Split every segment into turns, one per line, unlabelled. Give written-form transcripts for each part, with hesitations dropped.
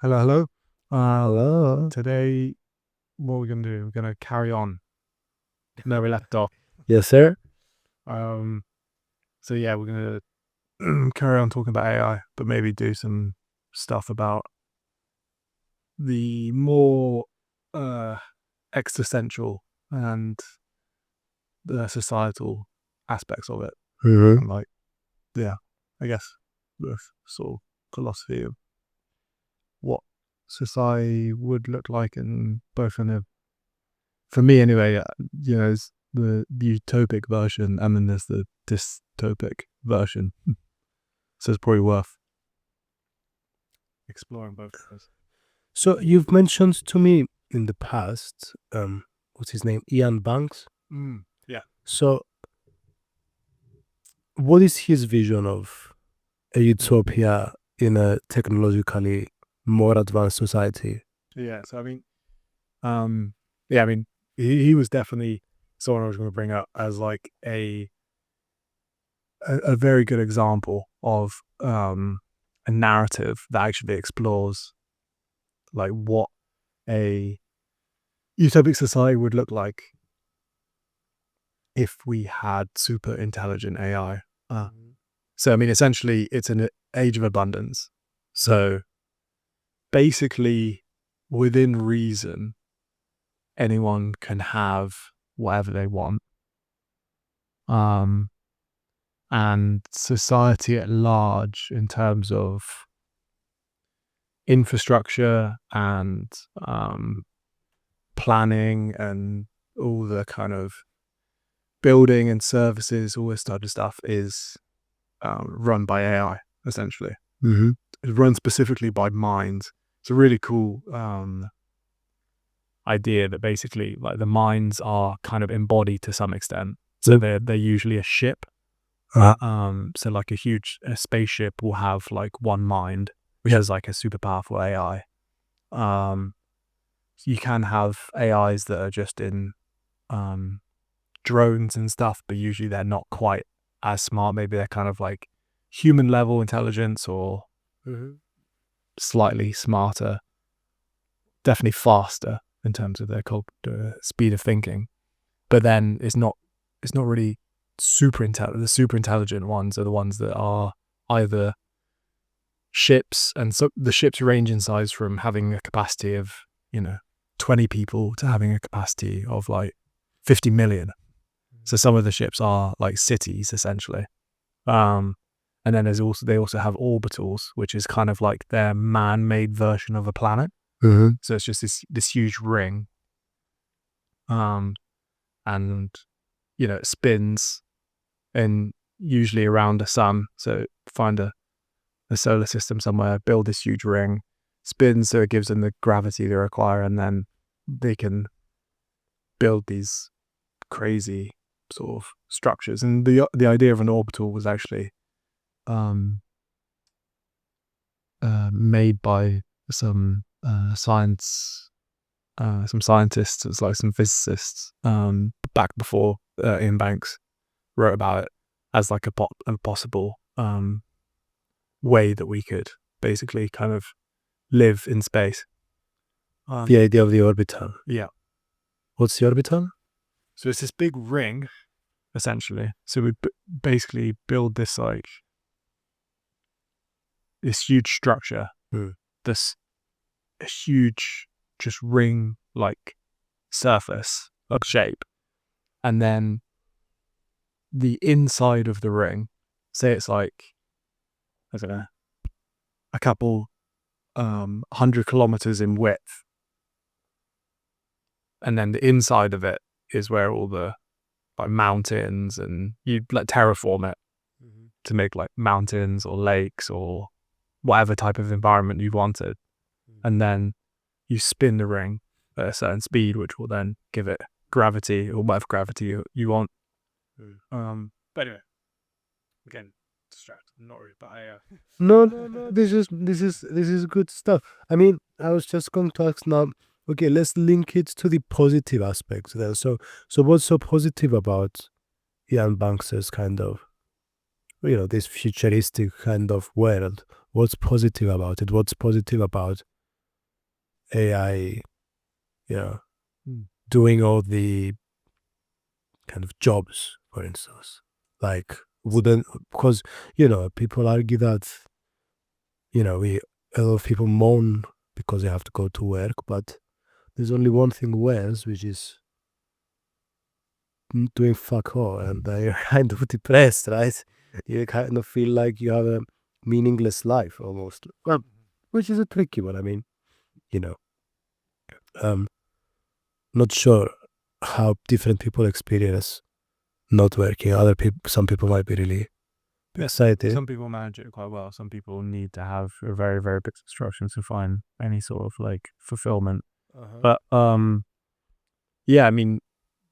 Hello, hello.
Hello.
Today, what we're gonna do? We're gonna carry on where we left off.
Yes, sir.
Um, so yeah, we're gonna carry on talking about AI, but maybe do some stuff about the more uh existential and the societal aspects of it,
Mm-hmm.
and like, yeah, I guess the sort of philosophy of what society would look like, and both kind of, for me anyway, there's the utopic version and then there's the dystopic version. So it's probably worth exploring both of those.
So you've mentioned to me in the past, what's his name? Ian Banks.
Yeah.
So what is his vision of a utopia in a technologically more advanced society?
Yeah. So, I mean, yeah, I mean, he was definitely someone I was going to bring up as like a very good example of a narrative that actually explores like what a utopic society would look like if we had super intelligent AI. So, I mean, essentially, it's an age of abundance. So, basically, within reason, anyone can have whatever they want. Um, and society at large, in terms of infrastructure and planning and all the kind of building and services, all this type of stuff, is run by AI, essentially.
Mm-hmm.
It's run specifically by minds. It's a really cool idea that basically like the minds are kind of embodied to some extent. So they're usually a ship. So like a spaceship will have like one mind, which is like a super powerful AI. You can have AIs that are just in um, drones and stuff, but usually they're not quite as smart. Maybe they're kind of like human level intelligence or slightly smarter, definitely faster in terms of their speed of thinking. But then it's not really super intelligent. The super intelligent ones are the ones that are either ships, and so the ships range in size from having a capacity of 20 people to having a capacity of like 50 million. So some of the ships are like cities essentially. Um, and then they also have orbitals, which is kind of like their man-made version of a planet.
Mm-hmm.
So it's just this huge ring, um, and it spins, and usually around the sun. So find a solar system somewhere, build this huge ring, spins so it gives them the gravity they require, and then they can build these crazy sort of structures. And the idea of an orbital was actually um, made by some some scientists, it's like some physicists, back before Ian Banks wrote about it as like a possible way that we could basically kind of live in space.
The idea of the orbital.
Yeah.
What's the orbital?
So it's this big ring, essentially. So we basically build this like this huge structure, this a huge just ring like surface of shape, and then the inside of the ring, say it's like, I don't know, a couple 100 kilometers in width, and then the inside of it is where all the like mountains, and you like terraform it to make like mountains or lakes or whatever type of environment you wanted, and then you spin the ring at a certain speed, which will then give it gravity or whatever gravity you want. But anyway, again, distracted. I'm not really about AI.
No, no, no. This is good stuff. I mean, I was just going to ask now. Okay, let's link it to the positive aspects then. So what's so positive about Ian Banks's kind of, this futuristic kind of world? What's positive about it? What's positive about AI, you know,
Mm.
doing all the kind of jobs, for instance, like wouldn't, because, people argue that, a lot of people moan because they have to go to work, but there's only one thing worse, which is doing fuck all, and you're kind of depressed, right? You kind of feel like you have a meaningless life almost. Well, which is a tricky one. I mean, you know, um, not sure how different people experience not working. Other people, some people might be really excited.
Some people manage it quite well. Some people need to have a very, very big instruction to find any sort of like fulfillment. But yeah, I mean,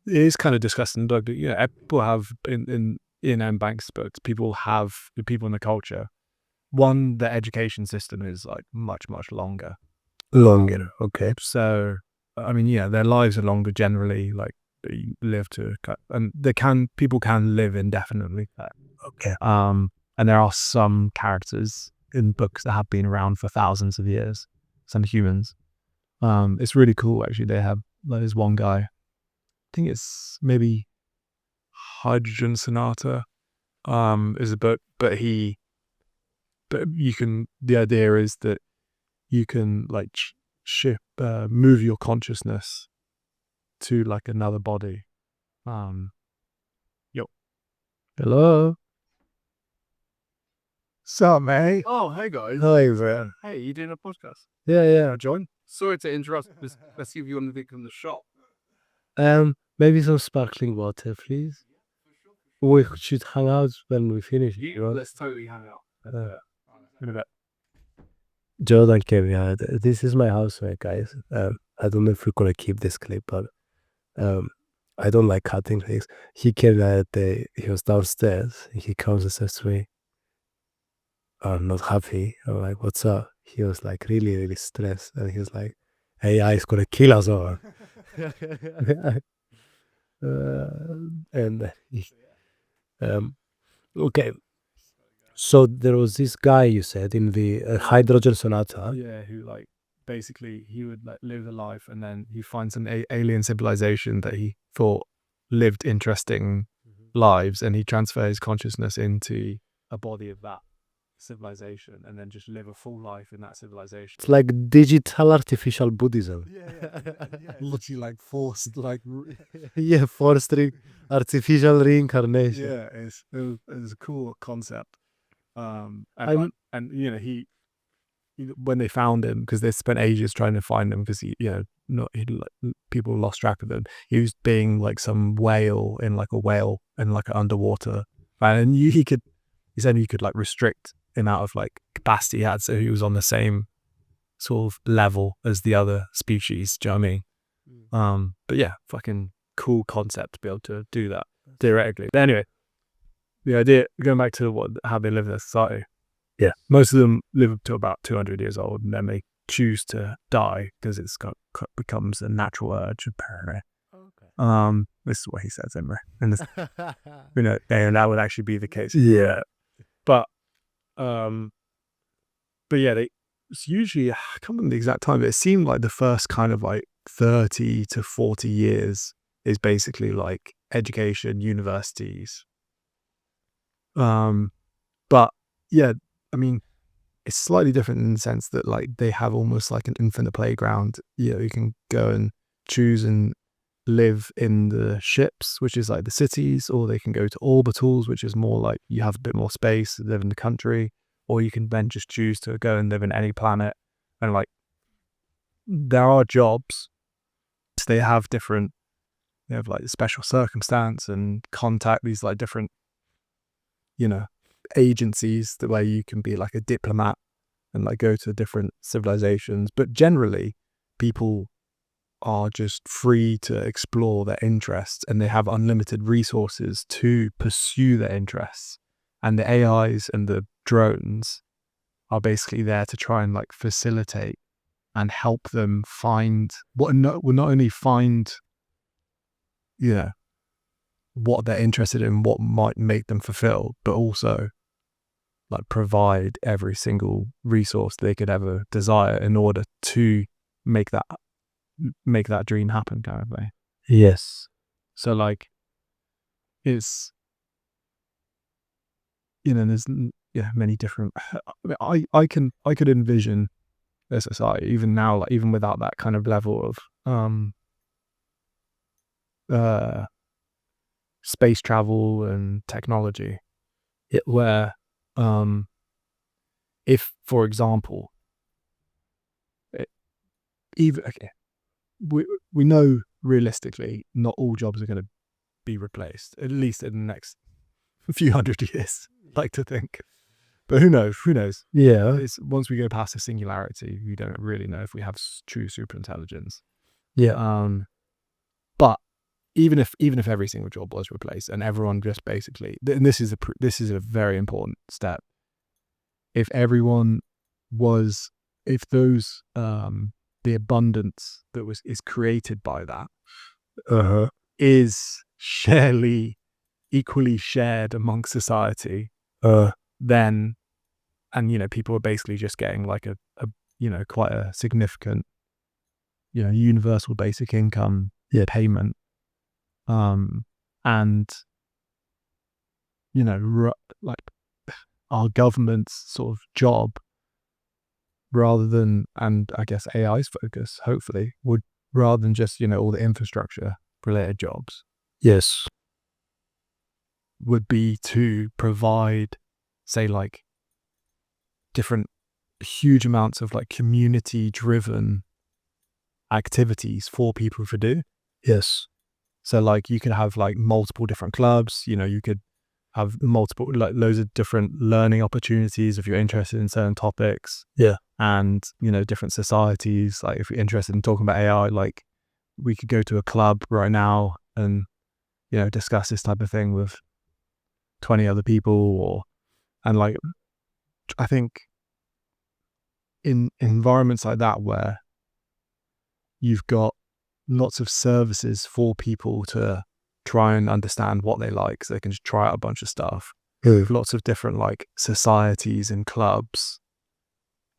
it is kind of disgusting. Like, people have in Anne Banks' books, people in the culture. One, the education system is like much, much longer.
Longer, okay.
So, I mean, yeah, their lives are longer generally. Like they live to, and people can live indefinitely.
Okay.
And there are some characters in books that have been around for thousands of years. Some humans. It's really cool actually. They have there's one guy. I think it's maybe Hydrogen Sonata. Is a book, but you can. The idea is that you can like move your consciousness to like another body.
Hello.
So, mate.
Oh, hey guys.
Hi, man.
Hey, you doing a podcast?
Yeah.
Join? Sorry to interrupt. Let's see if you want to from the shop.
Maybe some sparkling water, please. We should hang out when we finish.
Let's totally hang out.
In a bit.
Jordan came here. This is my housemate, guys. I don't know if we're gonna keep this clip, but I don't like cutting things. He came here he was downstairs. He comes and says to me, "I'm not happy." I'm like, "What's up?" He was like really, really stressed, and he was like, "AI is gonna kill us all." And okay. So there was this guy you said in the Hydrogen Sonata.
Yeah, who like basically he would like live a life and then he finds an alien civilization that he thought lived interesting lives, and he transfers his consciousness into a body of that civilization and then just live a full life in that civilization.
It's like digital artificial Buddhism.
Literally like forced, like
Yeah, forced artificial reincarnation.
yeah, it was a cool concept. And he when they found him, because they spent ages trying to find him, because people lost track of him. He was being like some whale in like an underwater, and he said you could like restrict the amount of like capacity he had, so he was on the same sort of level as the other species. Do you know what I mean? But yeah, fucking cool concept to be able to do that theoretically. But anyway, the idea, going back to how they live in their society.
Yeah.
Most of them live up to about 200 years old, and then they choose to die because it's becomes a natural urge, apparently. Okay. This is what he says, anyway. And and that would actually be the case.
Yeah.
But yeah, it's usually, I can't remember the exact time, but it seemed like the first kind of like 30 to 40 years is basically like education, universities. But yeah, I mean, it's slightly different in the sense that like they have almost like an infinite playground. You can go and choose and live in the ships, which is like the cities, or they can go to orbitals, which is more like you have a bit more space, live in the country, or you can then just choose to go and live in any planet. And like there are jobs, so they have like special circumstance and contact these like different agencies the way you can be like a diplomat and like go to different civilizations. But generally people are just free to explore their interests, and they have unlimited resources to pursue their interests, and the AIs and the drones are basically there to try and like facilitate and help them find not only find what they're interested in, what might make them fulfilled, but also like provide every single resource they could ever desire in order to make that dream happen kind of way.
Yes.
So like it's, there's many different, I could envision a society even now, like even without that kind of level of space travel and technology, where if, for example, we know realistically not all jobs are going to be replaced, at least in the next few hundred years, I like to think. But who knows?
Yeah.
It's, once we go past the singularity, we don't really know if we have true super intelligence.
Yeah.
But even if every single job was replaced and everyone just basically, and this is a very important step, if those the abundance that is created by that is equally shared among society, then, and people are basically just getting like a quite a significant universal basic income payment, and like our government's sort of job, rather than, and I guess AI's focus hopefully would, rather than just all the infrastructure related jobs,
Yes.
would be to provide, say, like different huge amounts of like community driven activities for people to do.
Yes.
So like you could have like multiple different clubs, you could have multiple, like loads of different learning opportunities if you're interested in certain topics.
Yeah.
And different societies, like if you're interested in talking about AI, like we could go to a club right now and discuss this type of thing with 20 other people, and like I think in environments like that where you've got lots of services for people to try and understand what they like, so they can just try out a bunch of stuff. Lots of different like societies and clubs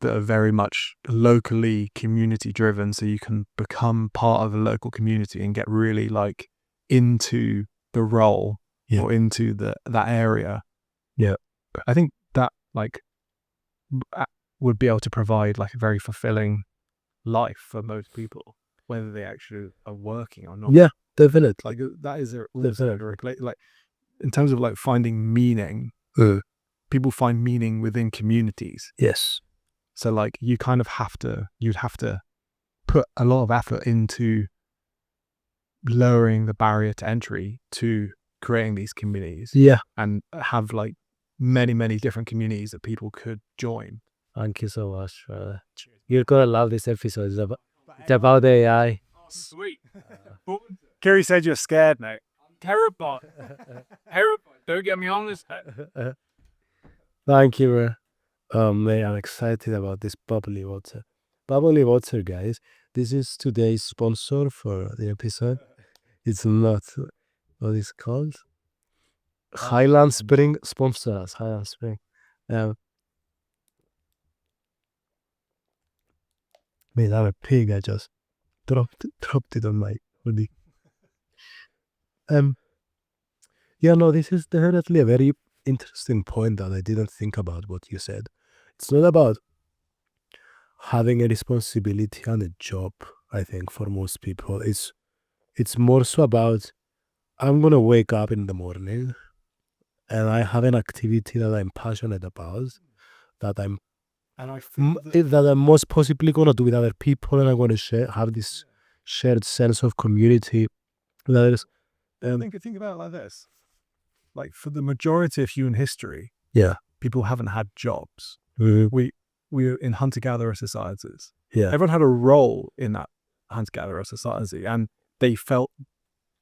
that are very much locally community driven, so you can become part of the local community and get really like into the role or into that area.
Yeah.
I think that like would be able to provide like a very fulfilling life for most people, whether they actually are working or not.
Yeah, definitely.
Like that is like in terms of like finding meaning, people find meaning within communities.
Yes.
So like you'd have to put a lot of effort into lowering the barrier to entry to creating these communities.
Yeah.
And have like many different communities that people could join.
Thank you so much. You're gonna love this episode. It's about AI.
Sweet.
Kerry said you're scared now.
Terrified. Don't get me on this.
Thank you. Man, I'm excited about this bubbly water. Bubbly water, guys. This is today's sponsor for the episode. It's not what it's called. Highland Spring sponsor us. Highland Spring. Man, I'm a pig. I just dropped it on my hoodie. This is definitely a very interesting point that I didn't think about what you said. It's not about having a responsibility and a job, I think, for most people. It's more so about, I'm gonna wake up in the morning and I have an activity that I'm passionate about, that I'm most possibly gonna do with other people, and I'm gonna have this shared sense of community. That is,
think about it like this. Like for the majority of human history, people haven't had jobs. We're in hunter-gatherer societies. Everyone had a role in that hunter-gatherer society, and they felt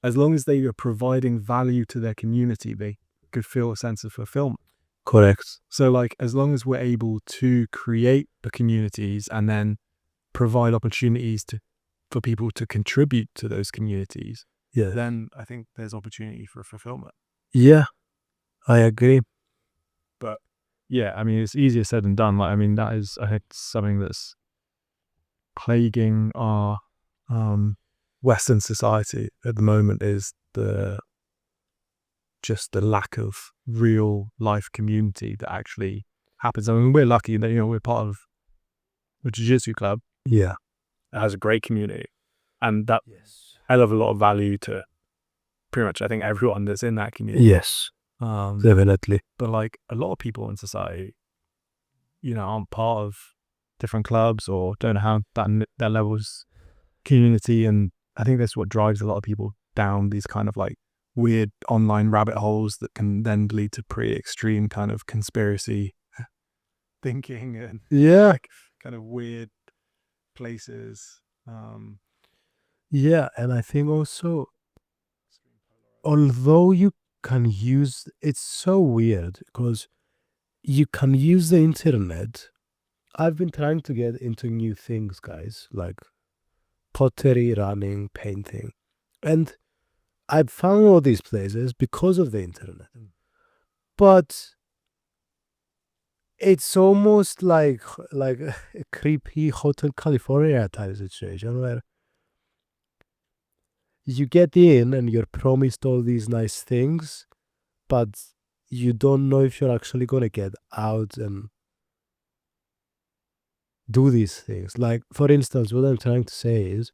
as long as they were providing value to their community, they could feel a sense of fulfillment.
Correct.
So like as long as we're able to create the communities and then provide opportunities for people to contribute to those communities, then I think there's opportunity for fulfillment.
Yeah, I agree.
But yeah, I mean, it's easier said than done. Like, I mean, that is, I think, something that's plaguing our Western society at the moment is just the lack of real life community that actually happens. I mean, we're lucky that, you know, we're part of a jiu-jitsu club
Yeah.
that has a great community, and that
Yes.
hell of a lot of value to pretty much, I think, everyone that's in that community.
Yes. Definitely.
But like a lot of people in society, you know, aren't part of different clubs or don't have that level's community, and I think that's what drives a lot of people down these kind of like weird online rabbit holes that can then lead to pretty extreme kind of conspiracy thinking and
Yeah.
like kind of weird places.
Yeah, and I think also, although you can use, it's so weird because you can use the internet. I've been trying to get into new things, guys, like pottery, running, painting, and I've found all these places because of the internet. But it's almost like a creepy Hotel California type situation where you get in and you're promised all these nice things, but you don't know if you're actually going to get out and do these things. Like, for instance, what I'm trying to say is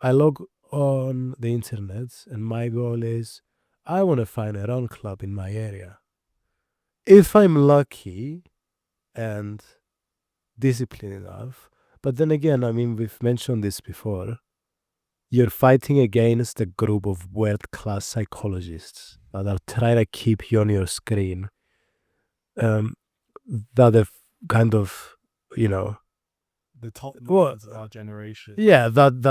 I log on the internet and my goal is I want to find a run club in my area. If I'm lucky and disciplined enough, but then again, I mean, we've mentioned this before, you're fighting against a group of world-class psychologists that are trying to keep you on your screen, that have kind of, you know,
The top
Well,
of our generation.
yeah, that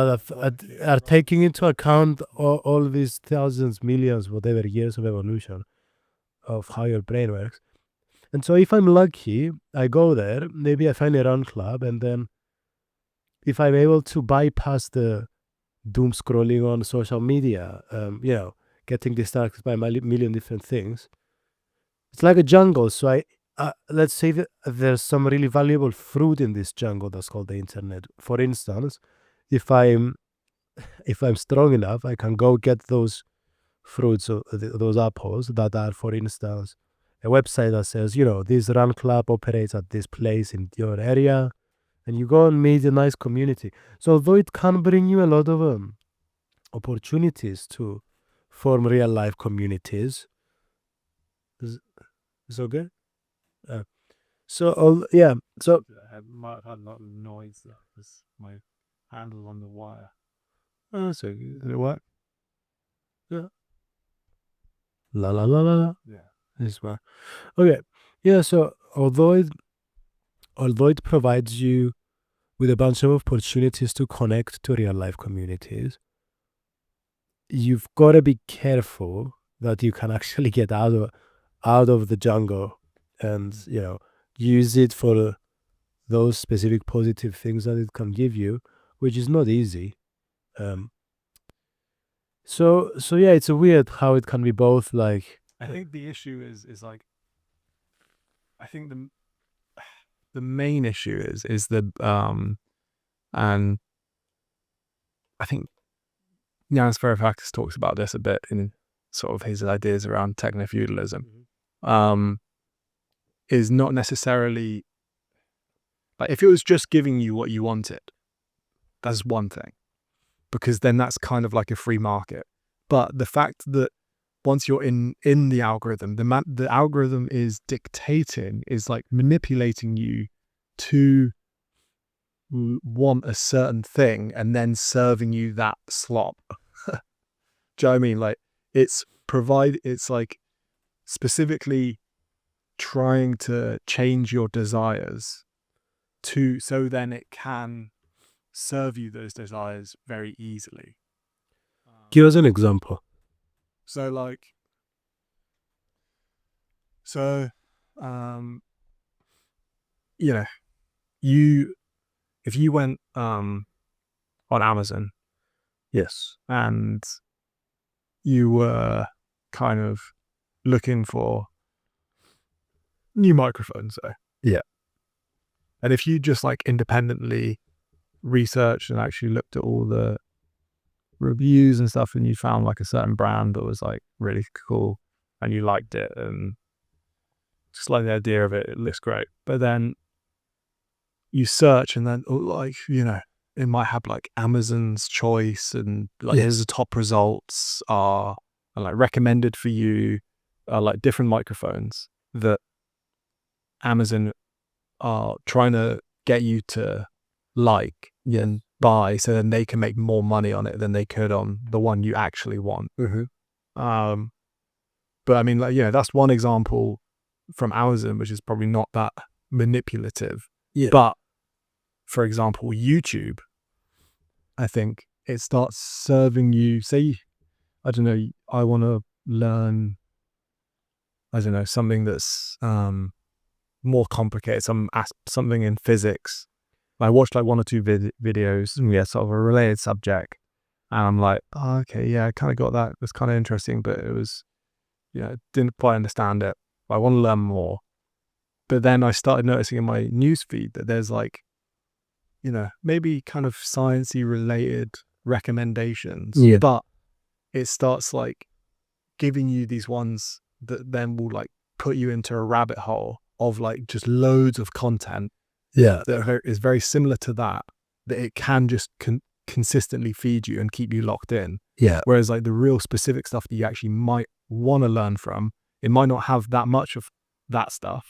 are taking into account all these thousands, millions, whatever years of evolution of how your brain works. And so if I'm lucky, I go there, maybe I find a run club, and then if I'm able to bypass the doom scrolling on social media, you know, getting distracted by a million different things, it's like a jungle. So let's say that there's some really valuable fruit in this jungle that's called the internet. For instance, if I'm strong enough, I can go get those fruits, those apples that are, for instance, a website that says, you know, this run club operates at this place in your area, and you go and meet a nice community. So although it can bring you a lot of opportunities to form real life communities, is okay? So yeah, so
I might have had a lot of noise. That was my handle on the wire.
so did it work?
Yeah.
La la la la la.
Yeah.
This one. Okay. Yeah, so although it provides you with a bunch of opportunities to connect to real life communities, you've got to be careful that you can actually get out of the jungle and, you know, use it for those specific positive things that it can give you, which is not easy. So yeah, it's a weird how it can be both like.
I think the issue is like, I think the main issue is the and I think Yanis Varoufakis talks about this a bit in sort of his ideas around techno-feudalism. Is not necessarily like, if it was just giving you what you wanted, that's one thing, because then that's kind of like a free market. But the fact that once you're in the algorithm, the algorithm is dictating, is like manipulating you to want a certain thing and then serving you that slop. Do you know what I mean? Like, it's like specifically trying to change your desires so then it can serve you those desires very easily.
Give us an example.
So like, you know, if you went on Amazon,
Yes.
and you were kind of looking for new microphones, so
Yeah.
and if you just like independently researched and actually looked at all the reviews and stuff, and you found like a certain brand that was like really cool and you liked it and just like the idea of it, it looks great. But then you search and then like, you know, it might have like Amazon's choice and like here's the top results are like recommended for you, like different microphones that Amazon are trying to get you to like and buy, so then they can make more money on it than they could on the one you actually want. But I mean, like, you know, that's one example from Amazon, which is probably not that manipulative. But for example, YouTube, I think it starts serving you, say, I don't know, I want to learn, I don't know, something that's more complicated, something in physics. I watched like one or two videos, sort of a related subject, and I'm like, oh, okay, yeah, I kind of got that. It was kind of interesting, but it was, didn't quite understand it. But I want to learn more. But then I started noticing in my newsfeed that there's like, maybe kind of sciencey related recommendations, but it starts like giving you these ones that then will like put you into a rabbit hole of like just loads of content that is very similar to that it can just consistently feed you and keep you locked in. Whereas like the real specific stuff that you actually might want to learn from, it might not have that much of that stuff.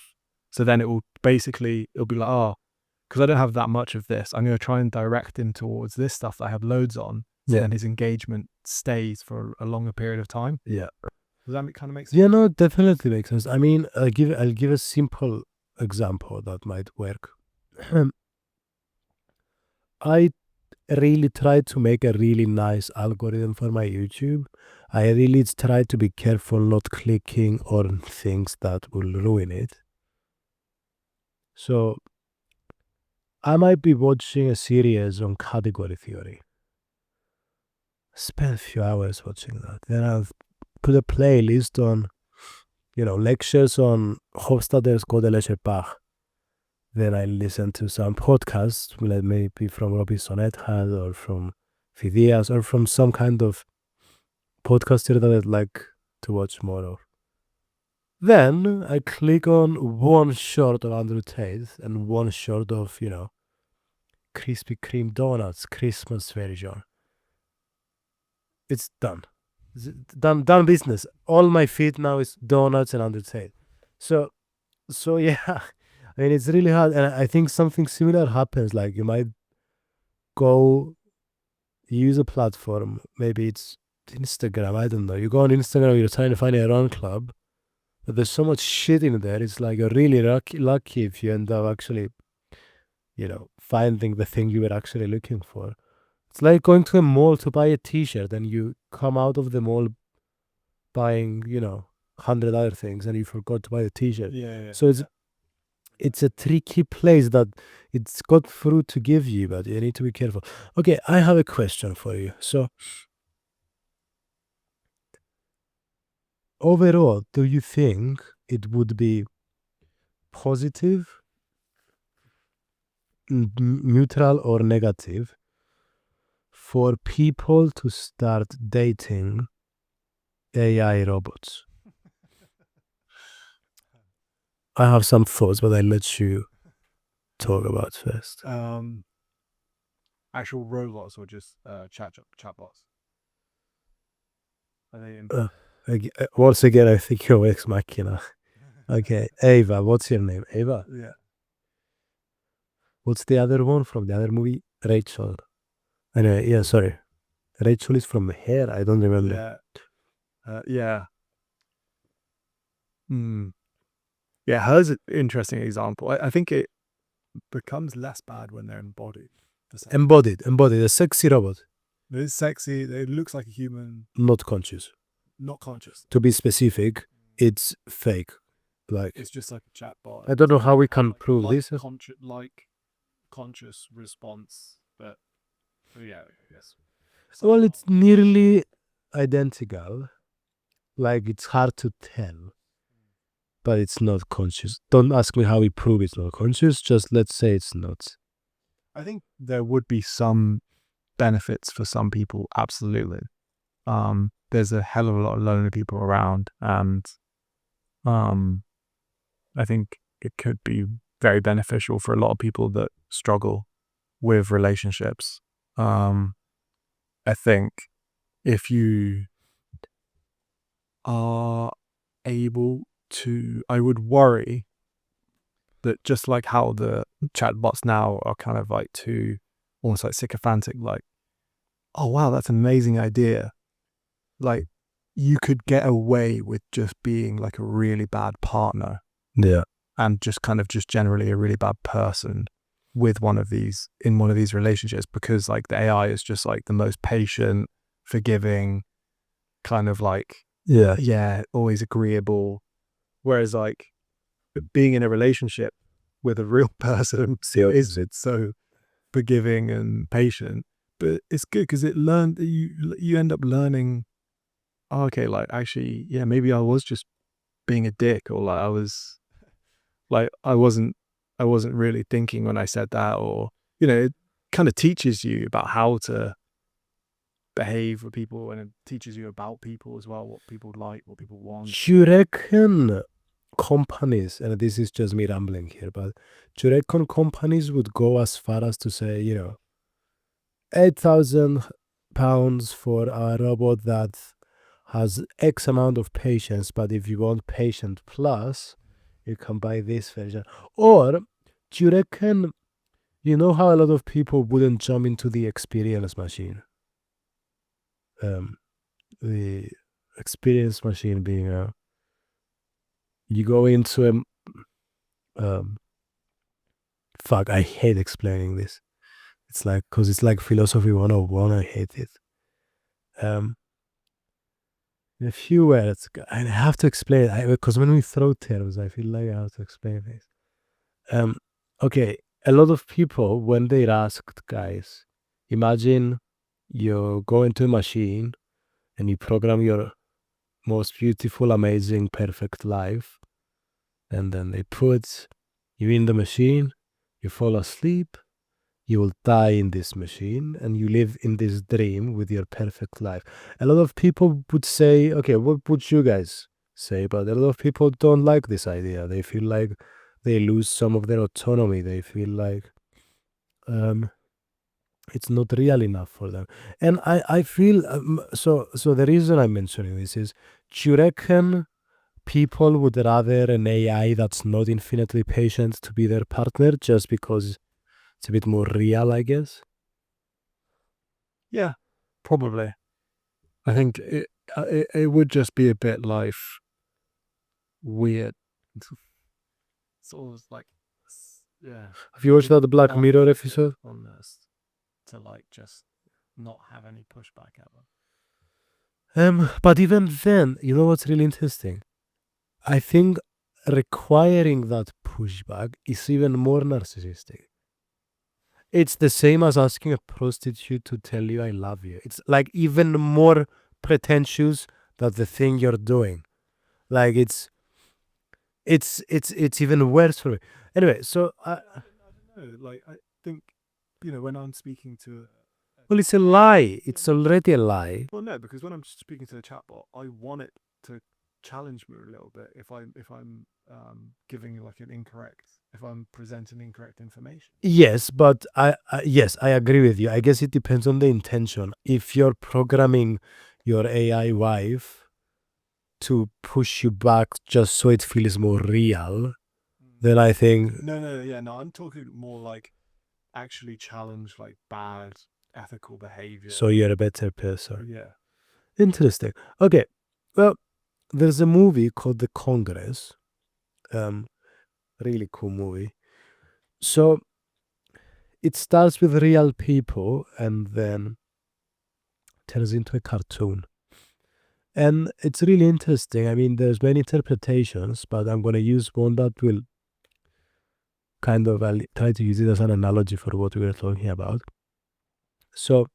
So then it'll be like, oh, because I don't have that much of this, I'm going to try and direct him towards this stuff that I have loads on. So then his engagement stays for a longer period of time. Does that kind of make sense?
Yeah, no, it definitely makes sense. I mean, I'll give a simple example that might work. I really tried to make a really nice algorithm for my YouTube. I really tried to be careful not clicking on things that will ruin it. So I might be watching a series on category theory. Spend a few hours watching that. Then I'll put a playlist on, lectures on Hofstadter's Godel Bach. Then I listen to some podcasts, maybe from Robinson Ethad or from Phidias or from some kind of podcaster that I'd like to watch more of. Then I click on one short of Andrew Tate and one short of, Krispy Kreme donuts, Christmas version. It's done. Done business. All my feed now is donuts and Andrew Tate. So yeah. I mean, it's really hard, and I think something similar happens. Like you might go use a platform, maybe it's Instagram, I don't know. You go on Instagram, you're trying to find a run club, but there's so much shit in there. It's like you're really lucky if you end up actually, finding the thing you were actually looking for. It's like going to a mall to buy a t-shirt, and you come out of the mall buying, 100 other things, and you forgot to buy the t-shirt. So it's a tricky place that it's got fruit to give you, but you need to be careful. Okay, I have a question for you. So, overall, do you think it would be positive, neutral, or negative for people to start dating AI robots? I have some thoughts, but I'll let you talk about first.
Actual robots or just chatbots? Are they in?
Once again, I think you're ex machina. Okay, Ava, what's your name? Ava?
Yeah.
What's the other one from the other movie? Rachel. Anyway, yeah, sorry. Rachel is from Hair. I don't remember.
Yeah. Yeah, hers is an interesting example. I think it becomes less bad when they're embodied.
Embodied, a sexy robot.
It is sexy. It looks like a human.
Not conscious.
Not conscious.
To be specific, it's fake. Like
it's just like a chatbot.
I don't know how we can prove this.
Conscious response, but yeah, yes.
Well, it's nearly identical. Like it's hard to tell. But it's not conscious. Don't ask me how we prove it's not conscious. Just let's say it's not.
I think there would be some benefits for some people, absolutely. There's a hell of a lot of lonely people around, and I think it could be very beneficial for a lot of people that struggle with relationships. I think if you are able to, I would worry that just like how the chatbots now are kind of like too almost like sycophantic, like, oh wow, that's an amazing idea. Like, you could get away with just being like a really bad partner
Yeah.
and just kind of just generally a really bad person with one of these relationships, because like the AI is just like the most patient, forgiving, kind of like,
Yeah.
always agreeable. Whereas like being in a relationship with a real person is so forgiving and patient. But it's good because you end up learning, oh, okay, like actually, yeah, maybe I was just being a dick, or like I wasn't really thinking when I said that, or it kind of teaches you about how to behave with people, and it teaches you about people as well, what people like, what people want.
Do you reckon companies, and this is just me rambling here, but do you reckon companies would go as far as to say, £8,000 for a robot that has X amount of patience, but if you want patient plus, you can buy this version? Or do you reckon, how a lot of people wouldn't jump into the experience machine? The experience machine being you go into fuck, I hate explaining this. It's like, because it's like philosophy 101. I hate it. In a few words, I have to explain it because when we throw terms, I feel like I have to explain this. Okay, a lot of people, when they're asked, guys, imagine you go into a machine and you program your most beautiful, amazing, perfect life, and then they put you in the machine, you fall asleep, you will die in this machine, and you live in this dream with your perfect life. A lot of people would say, okay, what would you guys say? But a lot of people don't like this idea. They feel like they lose some of their autonomy. They feel like it's not real enough for them. And I feel, so the reason I'm mentioning this is, do you reckon people would rather an AI that's not infinitely patient to be their partner just because it's a bit more real, I guess?
Yeah, probably. I think it would just be a bit like weird. It's always like, yeah.
Have you watched that Black Mirror episode?
On this, to like just not have any pushback ever.
But even then, you know what's really interesting? I think requiring that pushback is even more narcissistic. It's the same as asking a prostitute to tell you I love you. It's like even more pretentious than the thing you're doing. Like it's even worse for me. Anyway, so
I don't know. Like, I think, when I'm speaking to
well, it's a lie. It's already a lie.
well, no, because when I'm speaking to the chatbot, I want it to challenge me a little bit if I'm giving like if I'm presenting incorrect information.
Yes, but yes, I agree with you. I guess it depends on the intention. If you're programming your AI wife to push you back just so it feels more real, then I think
No, I'm talking more like actually challenge like bad ethical behavior.
so you're a better person.
Yeah.
Interesting. Okay. Well, there's a movie called The Congress. Really cool movie. So it starts with real people and then turns into a cartoon. And it's really interesting. I mean, there's many interpretations, but I'm going to use one that will kind of, I'll try to use it as an analogy for what we were talking about. So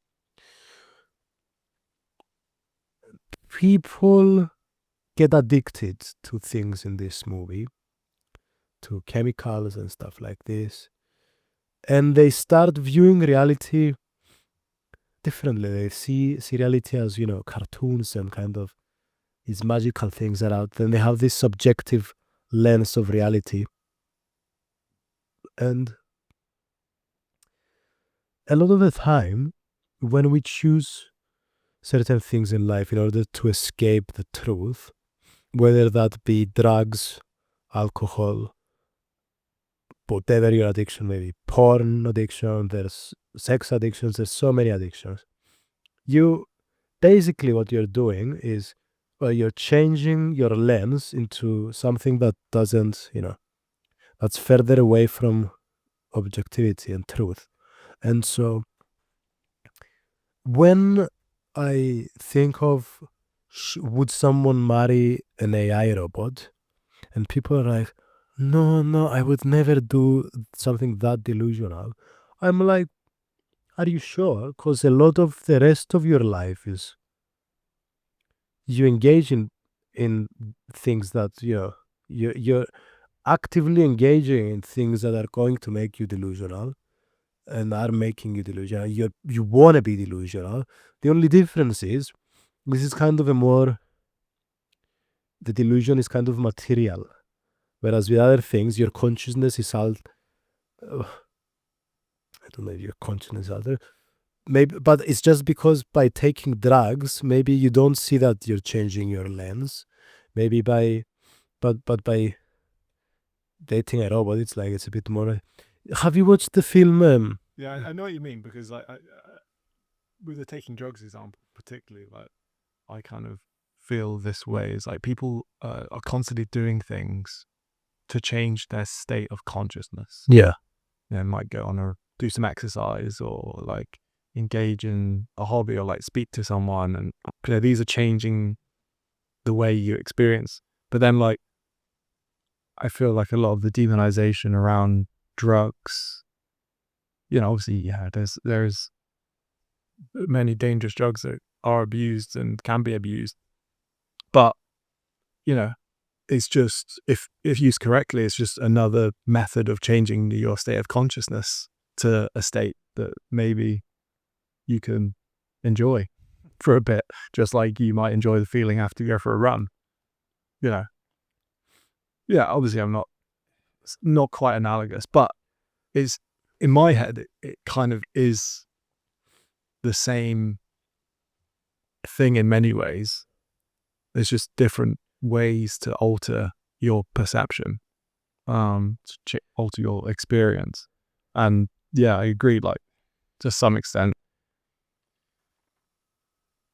people get addicted to things in this movie, to chemicals and stuff like this. and they start viewing reality differently. They see reality as, you know, cartoons and kind of these magical things that are out. Then they have this subjective lens of reality. And a lot of the time, when we choose certain things in life in order to escape the truth, whether that be drugs, alcohol, whatever your addiction may be, porn addiction, there's sex addictions, there's so many addictions. You basically, what you're doing is, well, you're changing your lens into something that doesn't, you know, that's further away from objectivity and truth. And so when I think of would someone marry an AI robot, and people are like, no, I would never do something that delusional. I'm like, are you sure? Because a lot of the rest of your life is you engage in things that, you know, you're actively engaging in things that are going to make you delusional and are making you delusional. You want to be delusional. The only difference is this is kind of the delusion is kind of material, whereas with other things, your consciousness is all. I don't know if your consciousness is other. Maybe, but it's just because by taking drugs, maybe you don't see that you're changing your lens. Maybe but by dating a robot, it's like it's a bit more. Have you watched the film?
Yeah, I know what you mean, because like with the taking drugs example, particularly, like I kind of feel this way is like people are constantly doing things to change their state of consciousness.
Yeah,
You know, might go on or do some exercise or like engage in a hobby or like speak to someone, and you know, these are changing the way you experience. But then like I feel like a lot of the demonization around drugs, you know, obviously, yeah, there's many dangerous drugs that are abused and can be abused, but you know, it's just if used correctly, it's just another method of changing your state of consciousness to a state that maybe you can enjoy for a bit, just like you might enjoy the feeling after you go for a run. You know, yeah, obviously I'm not quite analogous, but it's in my head it kind of is the same thing in many ways. There's just different ways to alter your perception, to alter your experience. And yeah, I agree, like to some extent,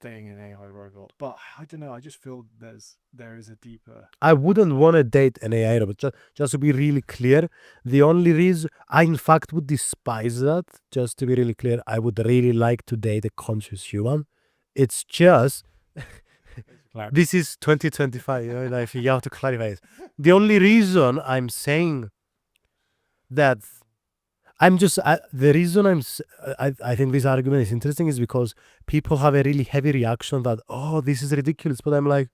dating an AI robot, but I don't know, I just feel there is a deeper.
I wouldn't want to date an AI robot. Just to be really clear, the only reason I in fact would despise that. Just to be really clear, I would really like to date a conscious human. It's just this is 2025. You know, like, you have to clarify it. The only reason I'm saying that the reason I think this argument is interesting is because people have a really heavy reaction that, oh, this is ridiculous. But I'm like,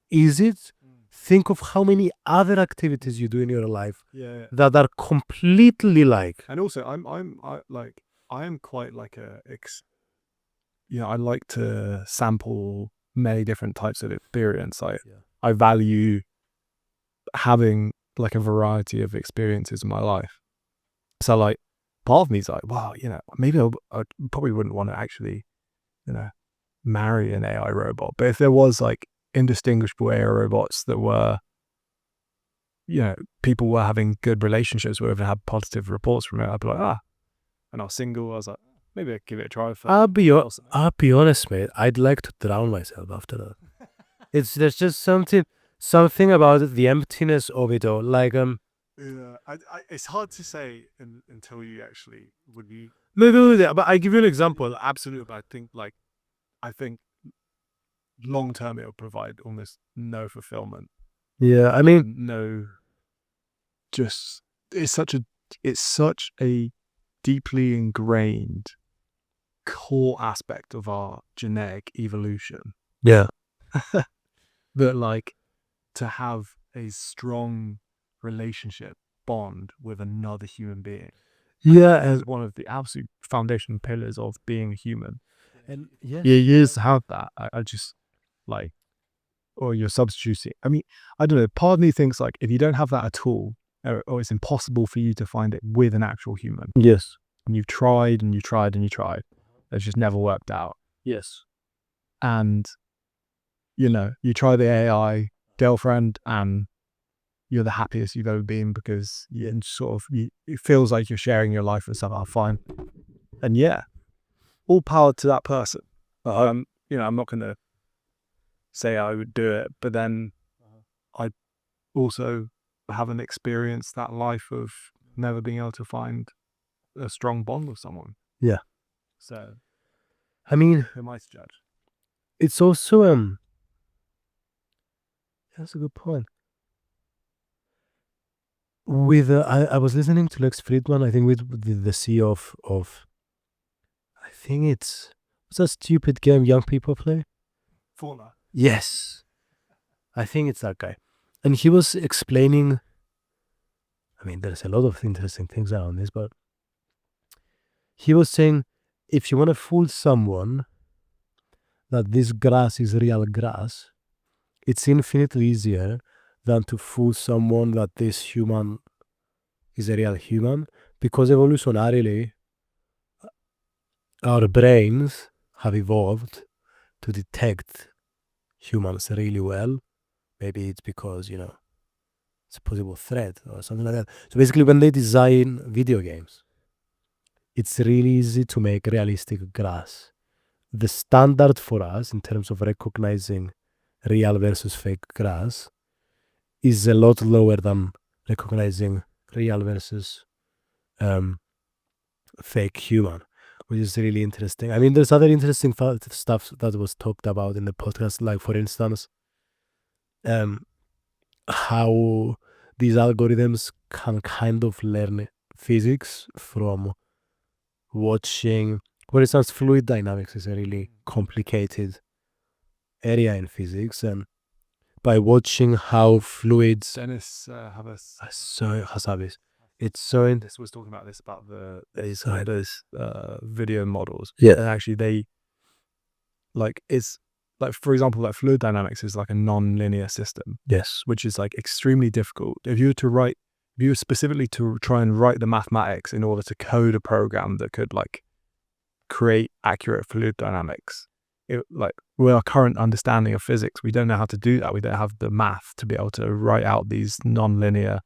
is it? Think of how many other activities you do in your life
Yeah,
that are completely like.
and also I am quite like I like to sample many different types of experience. I value having like a variety of experiences in my life. So like part of me is like, wow, you know, maybe I probably wouldn't want to actually, you know, marry an AI robot. But if there was like indistinguishable AI robots that were, you know, people were having good relationships with and had positive reports from it, I'd be like, and I was single, I was like, maybe I'd give it a try.
I'll be honest, mate. I'd like to drown myself after that. There's just something about the emptiness of it all. Like
Yeah, it's hard to say until you actually
no,
But I give you an example. Absolutely, but I think long term it'll provide almost no fulfillment.
yeah. I mean,
No, just it's such a deeply ingrained core aspect of our genetic evolution
yeah.
that like to have a strong relationship bond with another human being
Yeah,
It's one of the absolute foundation pillars of being a human.
and yeah,
Years to have that. I just like, or you're substituting. I mean, I don't know. Part of me thinks like if you don't have that at all, or it's impossible for you to find it with an actual human,
yes,
and you've tried and you tried and you tried, it's just never worked out.
yes,
And you try the AI girlfriend, and you're the happiest you've ever been because you sort of it feels like you're sharing your life with someone. Fine, and yeah, all power to that person. I'm not going to say I would do it, but then I also haven't experienced that life of never being able to find a strong bond with someone.
Yeah.
So
I mean,
who am I to judge?
it's also that's a good point. With I was listening to Lex Friedman, I think with the CEO of I think what's that stupid game young people play?
Fauna.
Yes, I think it's that guy, and he was explaining. I mean, there's a lot of interesting things around this, but he was saying if you want to fool someone that this grass is real grass, it's infinitely easier than to fool someone that this human is a real human, because evolutionarily our brains have evolved to detect humans really well. Maybe it's because it's a possible threat or something like that. So basically when they design video games, it's really easy to make realistic grass. The standard for us in terms of recognizing real versus fake grass is a lot lower than recognizing real versus fake human, which is really interesting. I mean, there's other interesting stuff that was talked about in the podcast, like for instance, how these algorithms can kind of learn physics from watching. For instance, fluid dynamics is a really complicated area in physics, and by watching how fluids
Dennis Havas.
so Hassabis, it's so
This was talking about this about
those
those video models.
Yeah.
And actually they it's like, for example, like fluid dynamics is like a non-linear system,
yes,
which is like extremely difficult. If you were specifically to try and write the mathematics in order to code a program that could like create accurate fluid dynamics, with our current understanding of physics, we don't know how to do that. We don't have the math to be able to write out these non-linear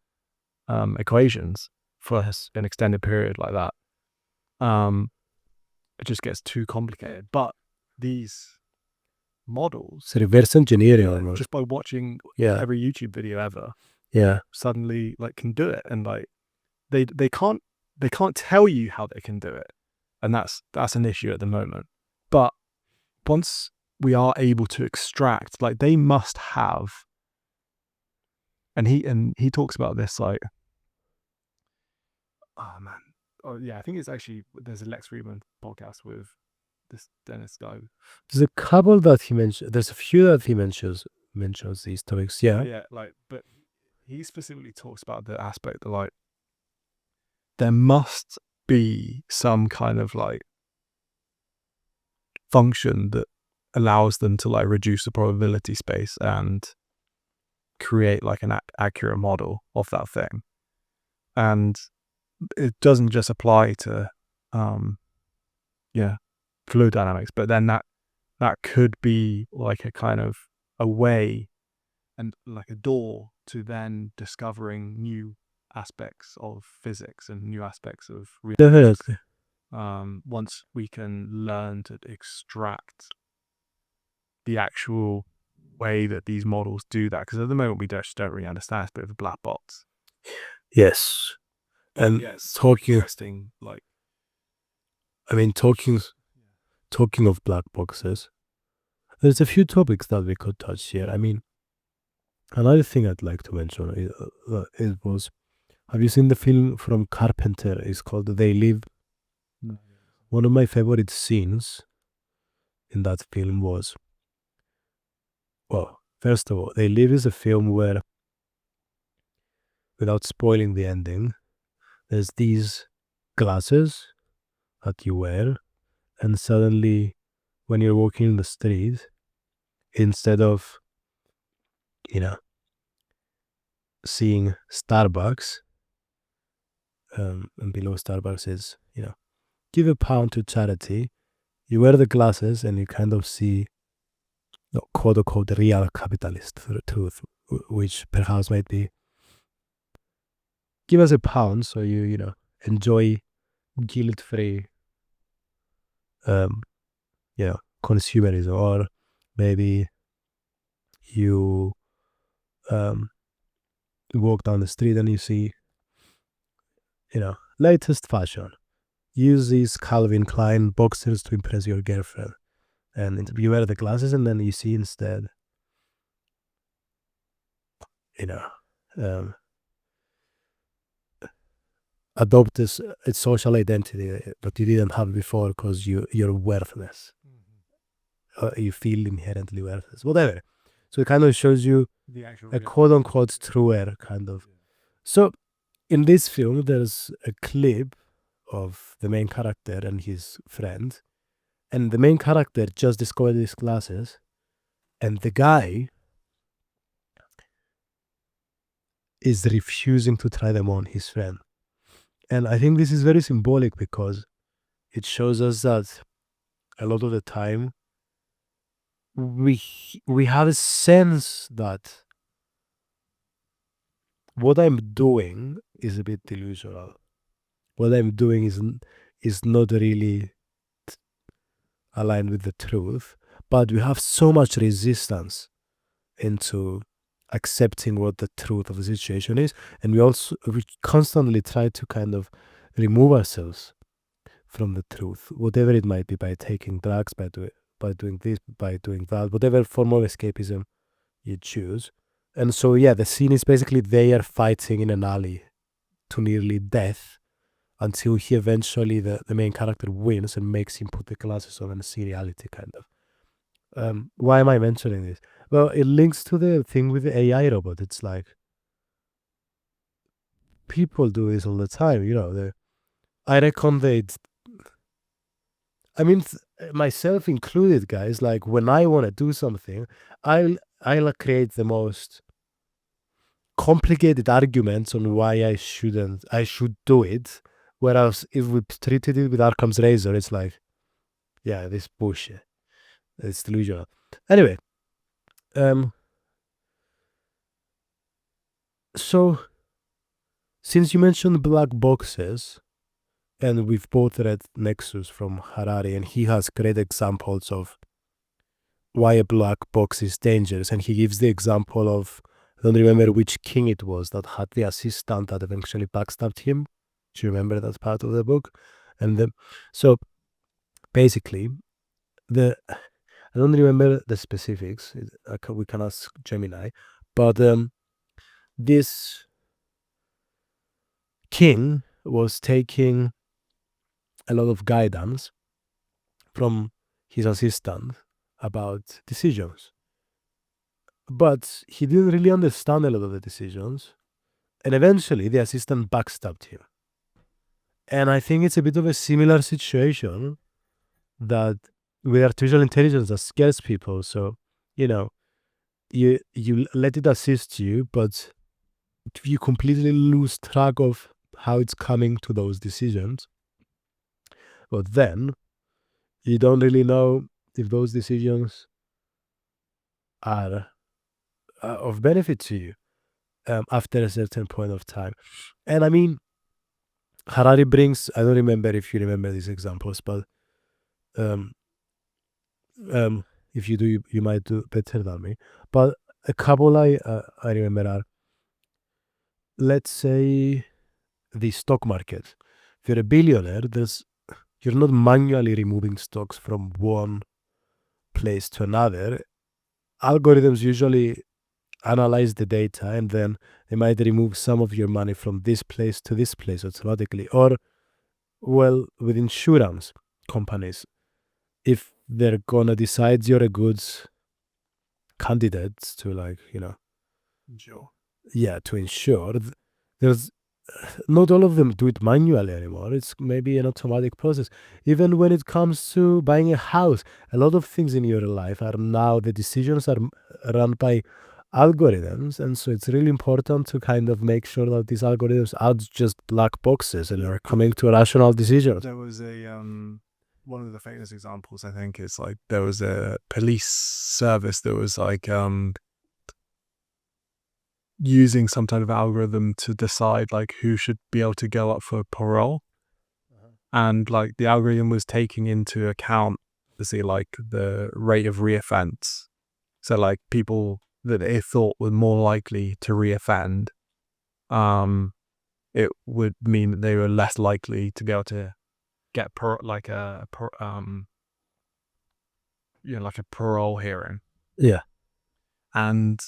equations for an extended period like that. It just gets too complicated. But these models,
it's reverse engineering almost.
just by watching
Yeah,
every YouTube video ever,
yeah,
suddenly like can do it, and like they can't tell you how they can do it, and that's an issue at the moment. But once we are able to extract, like they must have, and he talks about this like, oh man, oh yeah, I think it's actually there's a Lex Friedman podcast with this Dennis guy.
there's a couple that he mentioned. There's a few that he mentions these topics. Yeah,
Yeah, like, but he specifically talks about the aspect that like there must be some kind of like function that allows them to like reduce the probability space and create like an accurate model of that thing. And it doesn't just apply to fluid dynamics, but then that could be like a kind of a way and like a door to then discovering new aspects of physics and new aspects of reality.
definitely.
Once we can learn to extract the actual way that these models do that, because at the moment we just don't really understand. It's a bit of a black box.
Yes, and
Yes,
talking.
interesting. Like,
I mean, talking of black boxes, there's a few topics that we could touch here. I mean, another thing I'd like to mention was, have you seen the film from Carpenter? It's called They Live. One of my favorite scenes in that film was, well, first of all, They Live is a film where, without spoiling the ending, there's these glasses that you wear, and suddenly when you're walking in the street, instead of, seeing Starbucks, and below Starbucks is, give £1 to charity, you wear the glasses and you kind of see, quote unquote, the real capitalist truth, which perhaps might be, give us £1 so you enjoy guilt-free, consumerism, or maybe you walk down the street and you see, latest fashion. Use these Calvin Klein boxers to impress your girlfriend. And you wear the glasses and then you see instead, adopt this social identity that you didn't have before because you're worthless. You feel inherently worthless. Whatever. So it kind of shows you
The actual
a quote-unquote truer kind of. So in this film, there's a clip of the main character and his friend, and the main character just discovered these glasses, and the guy is refusing to try them on, his friend. And I think this is very symbolic because it shows us that a lot of the time we have a sense that what I'm doing is a bit delusional. What I'm doing is not really aligned with the truth, but we have so much resistance into accepting what the truth of the situation is, and we constantly try to kind of remove ourselves from the truth, whatever it might be, by taking drugs, by doing this, by doing that, whatever form of escapism you choose. And so the scene is basically they are fighting in an alley to nearly death until he eventually, the main character, wins and makes him put the glasses on and see reality, kind of. Why am I mentioning this? Well, it links to the thing with the AI robot. It's like people do this all the time, I reckon myself included, guys, like when I want to do something, I'll create the most complicated arguments on why I should do it. Whereas if we treated it with Occam's razor, it's like, this bullshit. It's delusional. Anyway, so since you mentioned black boxes, and we've both read Nexus from Harari, and he has great examples of why a black box is dangerous, and he gives the example of, I don't remember which king it was that had the assistant that eventually backstabbed him. Do you remember that part of the book? And so basically, I don't remember the specifics. We can ask Gemini, but this king was taking a lot of guidance from his assistant about decisions, but he didn't really understand a lot of the decisions, and eventually the assistant backstabbed him. And I think it's a bit of a similar situation that with artificial intelligence that scares people. So you let it assist you, but you completely lose track of how it's coming to those decisions. But then you don't really know if those decisions are of benefit to you after a certain point of time. And I mean, Harari brings, I don't remember if you remember these examples, but if you do, you might do better than me. But a couple I remember are, let's say, the stock market. If you're a billionaire, you're not manually removing stocks from one place to another. Algorithms usually analyze the data, and then they might remove some of your money from this place to this place automatically. Or, well, with insurance companies, if they're gonna decide you're a good candidate to, like, to insure, there's not all of them do it manually anymore. It's maybe an automatic process. Even when it comes to buying a house, a lot of things in your life are now, the decisions are run by algorithms. And so it's really important to kind of make sure that these algorithms aren't just black boxes and are coming to rational decisions.
There was a one of the famous examples, I think, is like there was a police service that was like using some type of algorithm to decide like who should be able to go up for parole. And like the algorithm was taking into account, like the rate of reoffense. So like people that it thought were more likely to reoffend, it would mean that they were less likely to be able to get like a parole hearing.
Yeah.
And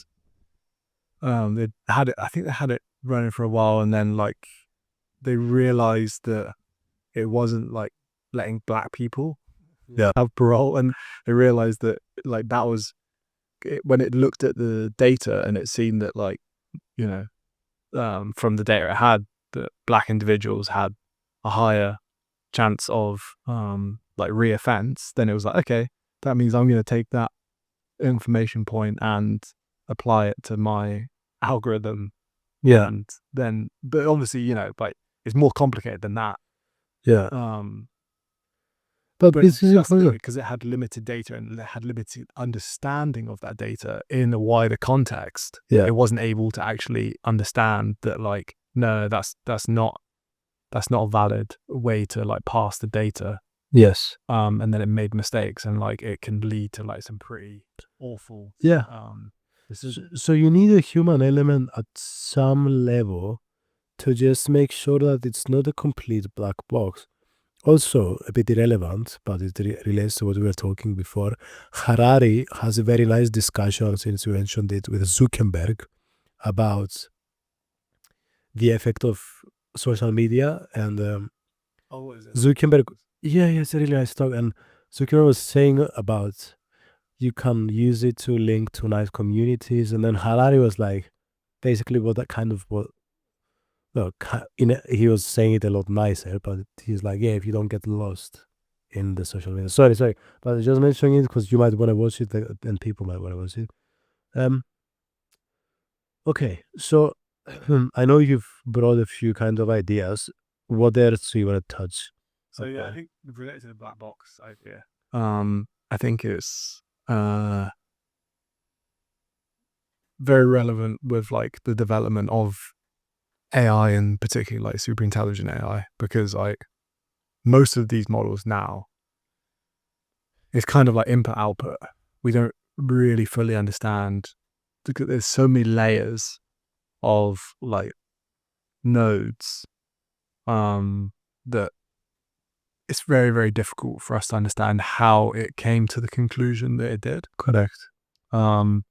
they had it. I think they had it running for a while, and then like they realized that it wasn't like letting black people have parole, and they realized that like that was when it looked at the data and it seen that like from the data it had that black individuals had a higher chance of like reoffense. Then it was like, okay, that means I'm going to take that information point and apply it to my algorithm.
Yeah.
And then, but obviously, like it's more complicated than that.
Yeah.
But
this is
because it had limited data and it had limited understanding of that data in a wider context.
Yeah.
It wasn't able to actually understand that like, no, that's not a valid way to like pass the data.
Yes.
And then it made mistakes, and like it can lead to like some pretty awful.
Yeah. So you need a human element at some level to just make sure that it's not a complete black box. Also, a bit irrelevant, but it relates to what we were talking before. Harari has a very nice discussion, since we mentioned it, with Zuckerberg about the effect of social media. And Zuckerberg, it's a really nice talk. And Zuckerberg was saying about you can use it to link to nice communities. And then Harari was like, basically what that kind of what. Look, he was saying it a lot nicer, but he's like, yeah, if you don't get lost in the social media. Sorry, but just mentioning it because you might want to watch it, and people might want to watch it. Okay, so I know you've brought a few kind of ideas. What else do you want to touch?
So yeah, I think related to the black box idea, I think it's very relevant with like the development of AI, and particularly like super intelligent AI, because like most of these models now, it's kind of like input output. We don't really fully understand because there's so many layers of like nodes that it's very, very difficult for us to understand how it came to the conclusion that it did.
Correct.
And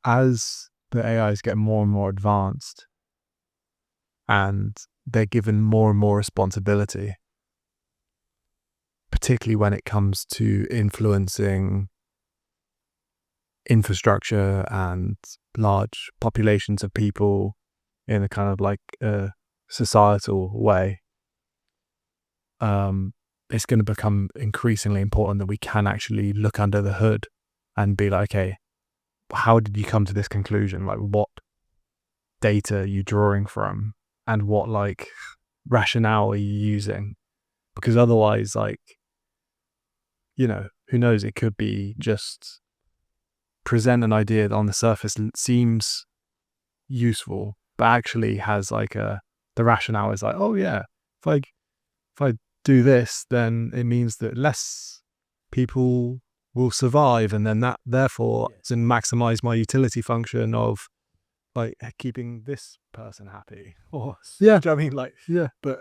as the AIs get more and more advanced and they're given more and more responsibility, particularly when it comes to influencing infrastructure and large populations of people in a kind of like a societal way, it's going to become increasingly important that we can actually look under the hood and be like, okay, how did you come to this conclusion? Like, what data are you drawing from, and what like rationale are you using? Because otherwise, like, who knows? It could be just present an idea that on the surface seems useful, but actually has like the rationale is like, oh yeah, if I do this, then it means that less people will survive, and then that therefore can maximize my utility function of like keeping this person happy. Or do you know what I mean? Like, but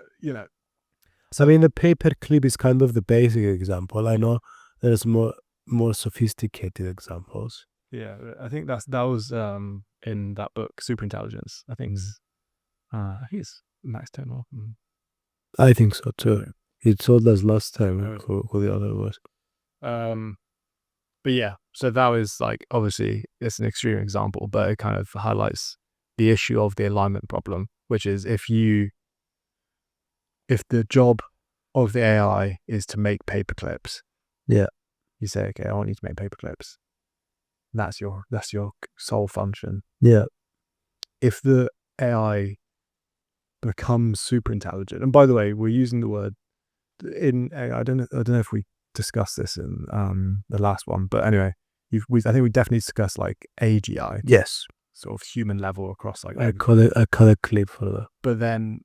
So I mean, the paperclip is kind of the basic example. I know there's more sophisticated examples.
Yeah, I think that was in that book, Superintelligence. I think it's Max Turnwell.
I think so too. He told us last time who the other was.
But yeah, so that was like, obviously it's an extreme example, but it kind of highlights the issue of the alignment problem, which is if the job of the AI is to make paper clips,
Yeah.
you say, okay, I want you to make paper clips. That's your sole function.
Yeah.
If the AI becomes super intelligent, and by the way, we're using the word in AI, I don't know if we discussed this in the last one, but anyway, I think we definitely discussed like AGI,
Yes.
sort of human level across like
I cut a clip for that.
But then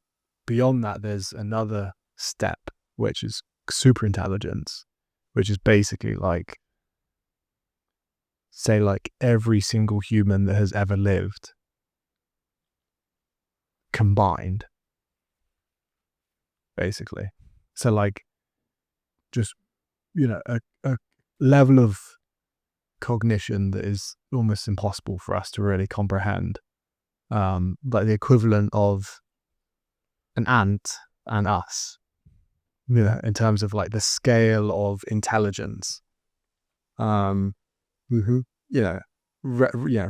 beyond that, there's another step, which is super intelligence, which is basically like, say, like every single human that has ever lived combined, basically. So like, just, a level of cognition that is almost impossible for us to really comprehend. Like the equivalent of an ant and us, in terms of like the scale of intelligence,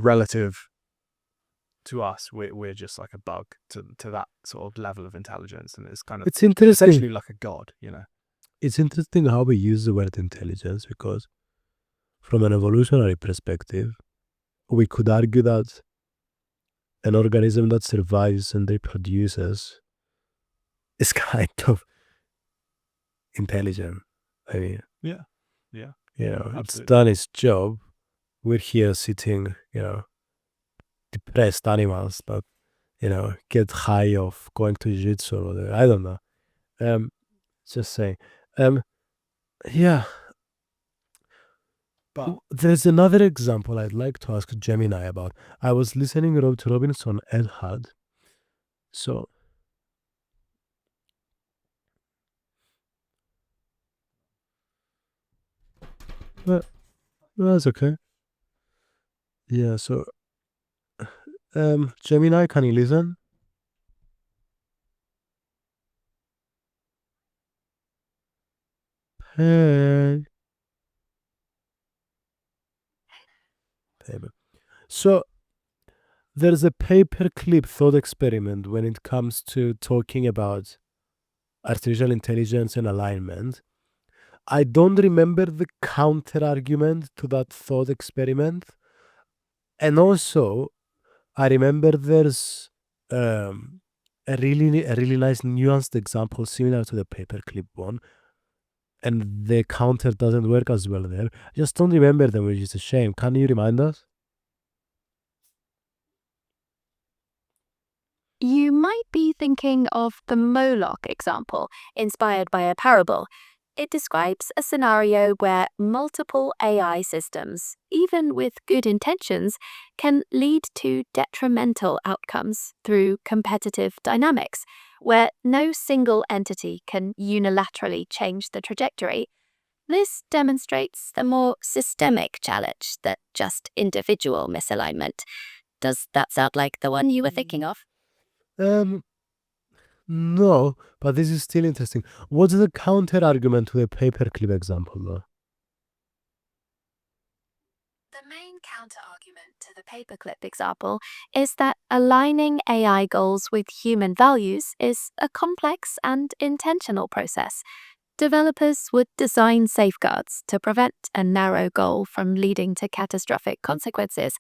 relative to us, we're just like a bug to that sort of level of intelligence, and it's kind of
It's interesting.
essentially like a god.
It's interesting how we use the word intelligence, because from an evolutionary perspective, we could argue that an organism that survives and reproduces is kind of intelligent. I mean,
Yeah.
it's
Absolutely.
done its job. We're here sitting, depressed animals that, get high of going to jiu-jitsu or whatever. I don't know. Just saying. Yeah.
But
There's another example I'd like to ask Gemini about. I was listening to Robinson Edhard. So, that's okay. Yeah, so, Gemini, can you listen? Hey. So, there's a paperclip thought experiment when it comes to talking about artificial intelligence and alignment. I don't remember the counter argument to that thought experiment. And also, I remember there's a really nice nuanced example similar to the paperclip one. And the counter doesn't work as well there. I just don't remember them, which is a shame. Can you remind us?
You might be thinking of the Moloch example, inspired by a parable. It describes a scenario where multiple AI systems, even with good intentions, can lead to detrimental outcomes through competitive dynamics, where no single entity can unilaterally change the trajectory. This demonstrates the more systemic challenge than just individual misalignment. Does that sound like the one you were thinking of?
No, but this is still interesting. What's the counter argument to the paperclip example, though?
The main counter-argument to the paperclip example is that aligning AI goals with human values is a complex and intentional process. Developers would design safeguards to prevent a narrow goal from leading to catastrophic consequences,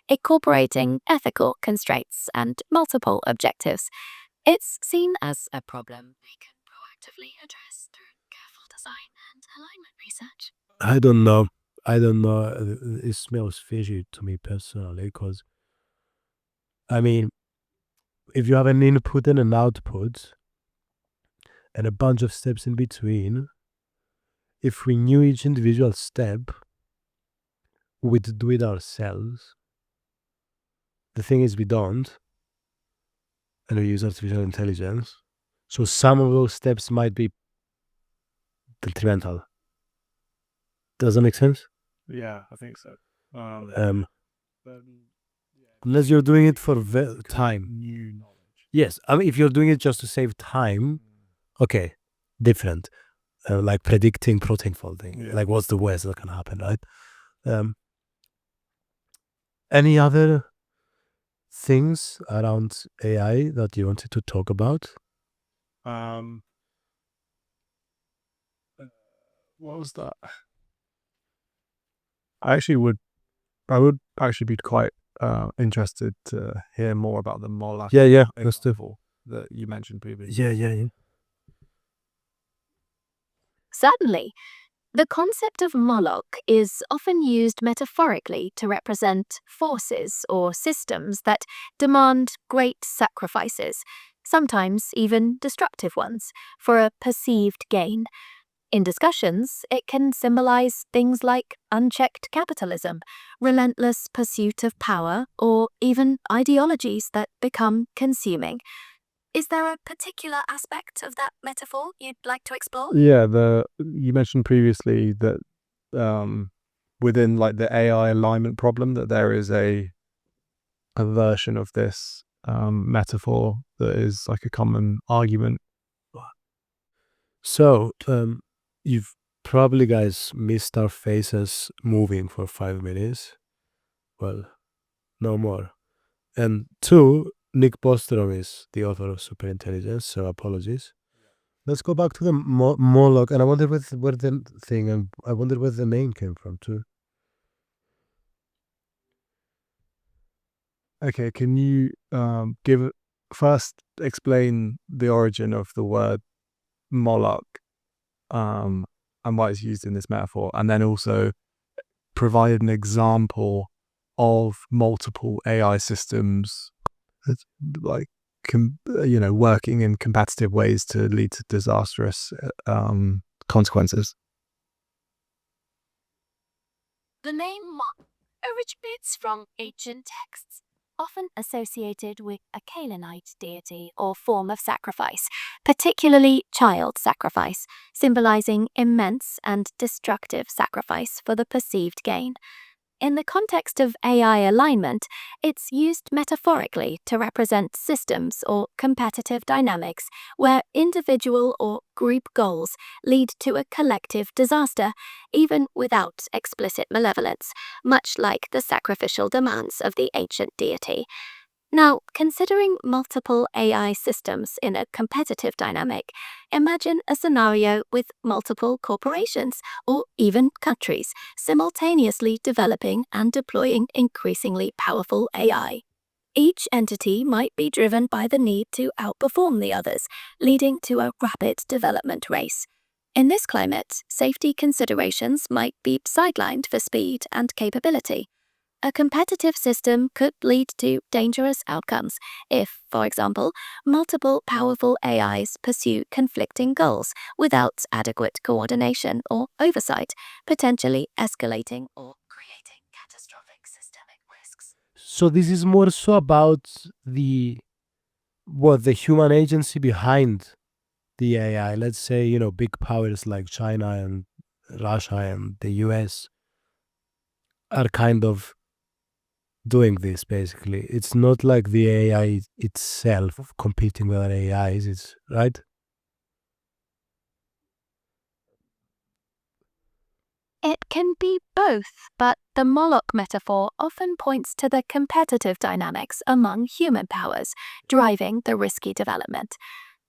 incorporating ethical constraints and multiple objectives. It's seen as a problem they can proactively address through careful design and alignment research.
I don't know. It smells fishy to me personally, because, I mean, if you have an input and an output and a bunch of steps in between, if we knew each individual step, we'd do it ourselves. The thing is, we don't, and we use artificial intelligence. So some of those steps might be detrimental. Does that make sense?
yeah, I think so.
Unless you're doing it for time.
New knowledge.
Yes, I mean, if you're doing it just to save time, okay, different. Like predicting protein folding.
Yeah.
Like, what's the worst that can happen, right? Any other things around AI that you wanted to talk about?
What was that? I would actually be quite interested to hear more about the Moloch
Yeah.
example that you mentioned previously.
Yeah.
Certainly. The concept of Moloch is often used metaphorically to represent forces or systems that demand great sacrifices, sometimes even destructive ones, for a perceived gain. In discussions, it can symbolize things like unchecked capitalism, relentless pursuit of power, or even ideologies that become consuming. Is there a particular aspect of that metaphor you'd like to explore?
Yeah, you mentioned previously that within like the AI alignment problem that there is a version of this metaphor that is like a common argument.
So, you've probably guys missed our faces moving for 5 minutes. Well, no more. And 2, Nick Bostrom is the author of Superintelligence, so apologies. Let's go back to the Moloch, and I wonder where the thing, and I wonder where the name came from too.
Okay, can you first explain the origin of the word Moloch and why it's used in this metaphor, and then also provide an example of multiple AI systems that's like working in competitive ways to lead to disastrous consequences.
The name Moloch originates from ancient texts, often associated with a Canaanite deity or form of sacrifice, particularly child sacrifice, symbolizing immense and destructive sacrifice for the perceived gain. In the context of AI alignment, it's used metaphorically to represent systems or competitive dynamics where individual or group goals lead to a collective disaster, even without explicit malevolence, much like the sacrificial demands of the ancient deity. Now, considering multiple AI systems in a competitive dynamic, imagine a scenario with multiple corporations or even countries simultaneously developing and deploying increasingly powerful AI. Each entity might be driven by the need to outperform the others, leading to a rapid development race. In this climate, safety considerations might be sidelined for speed and capability. A competitive system could lead to dangerous outcomes if, for example, multiple powerful AIs pursue conflicting goals without adequate coordination or oversight, potentially escalating or creating catastrophic systemic risks.
So this is more so about the human agency behind the AI. Let's say, big powers like China and Russia and the US are kind of doing this basically. It's not like the AI itself competing with other AIs, it's right?
It can be both, but the Moloch metaphor often points to the competitive dynamics among human powers, driving the risky development.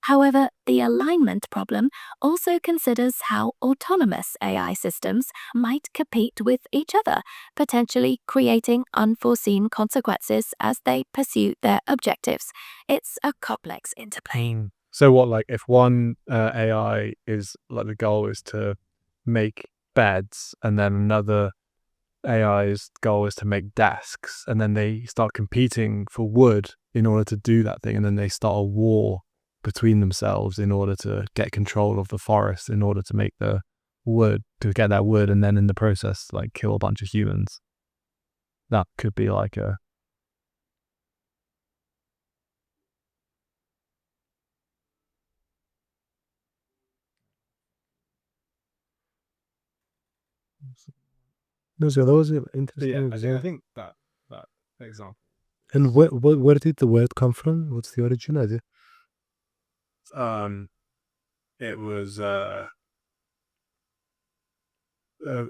However, the alignment problem also considers how autonomous AI systems might compete with each other, potentially creating unforeseen consequences as they pursue their objectives. It's a complex interplay.
So what, like if one AI is like the goal is to make beds, and then another AI's goal is to make desks, and then they start competing for wood in order to do that thing, and then they start a war between themselves in order to get control of the forest, in order to make the wood, to get that wood, and then in the process like kill a bunch of humans. That could be like a
No, so that was an interesting
I
example.
think that example.
And where did the word come from? What's the origin of it?
It was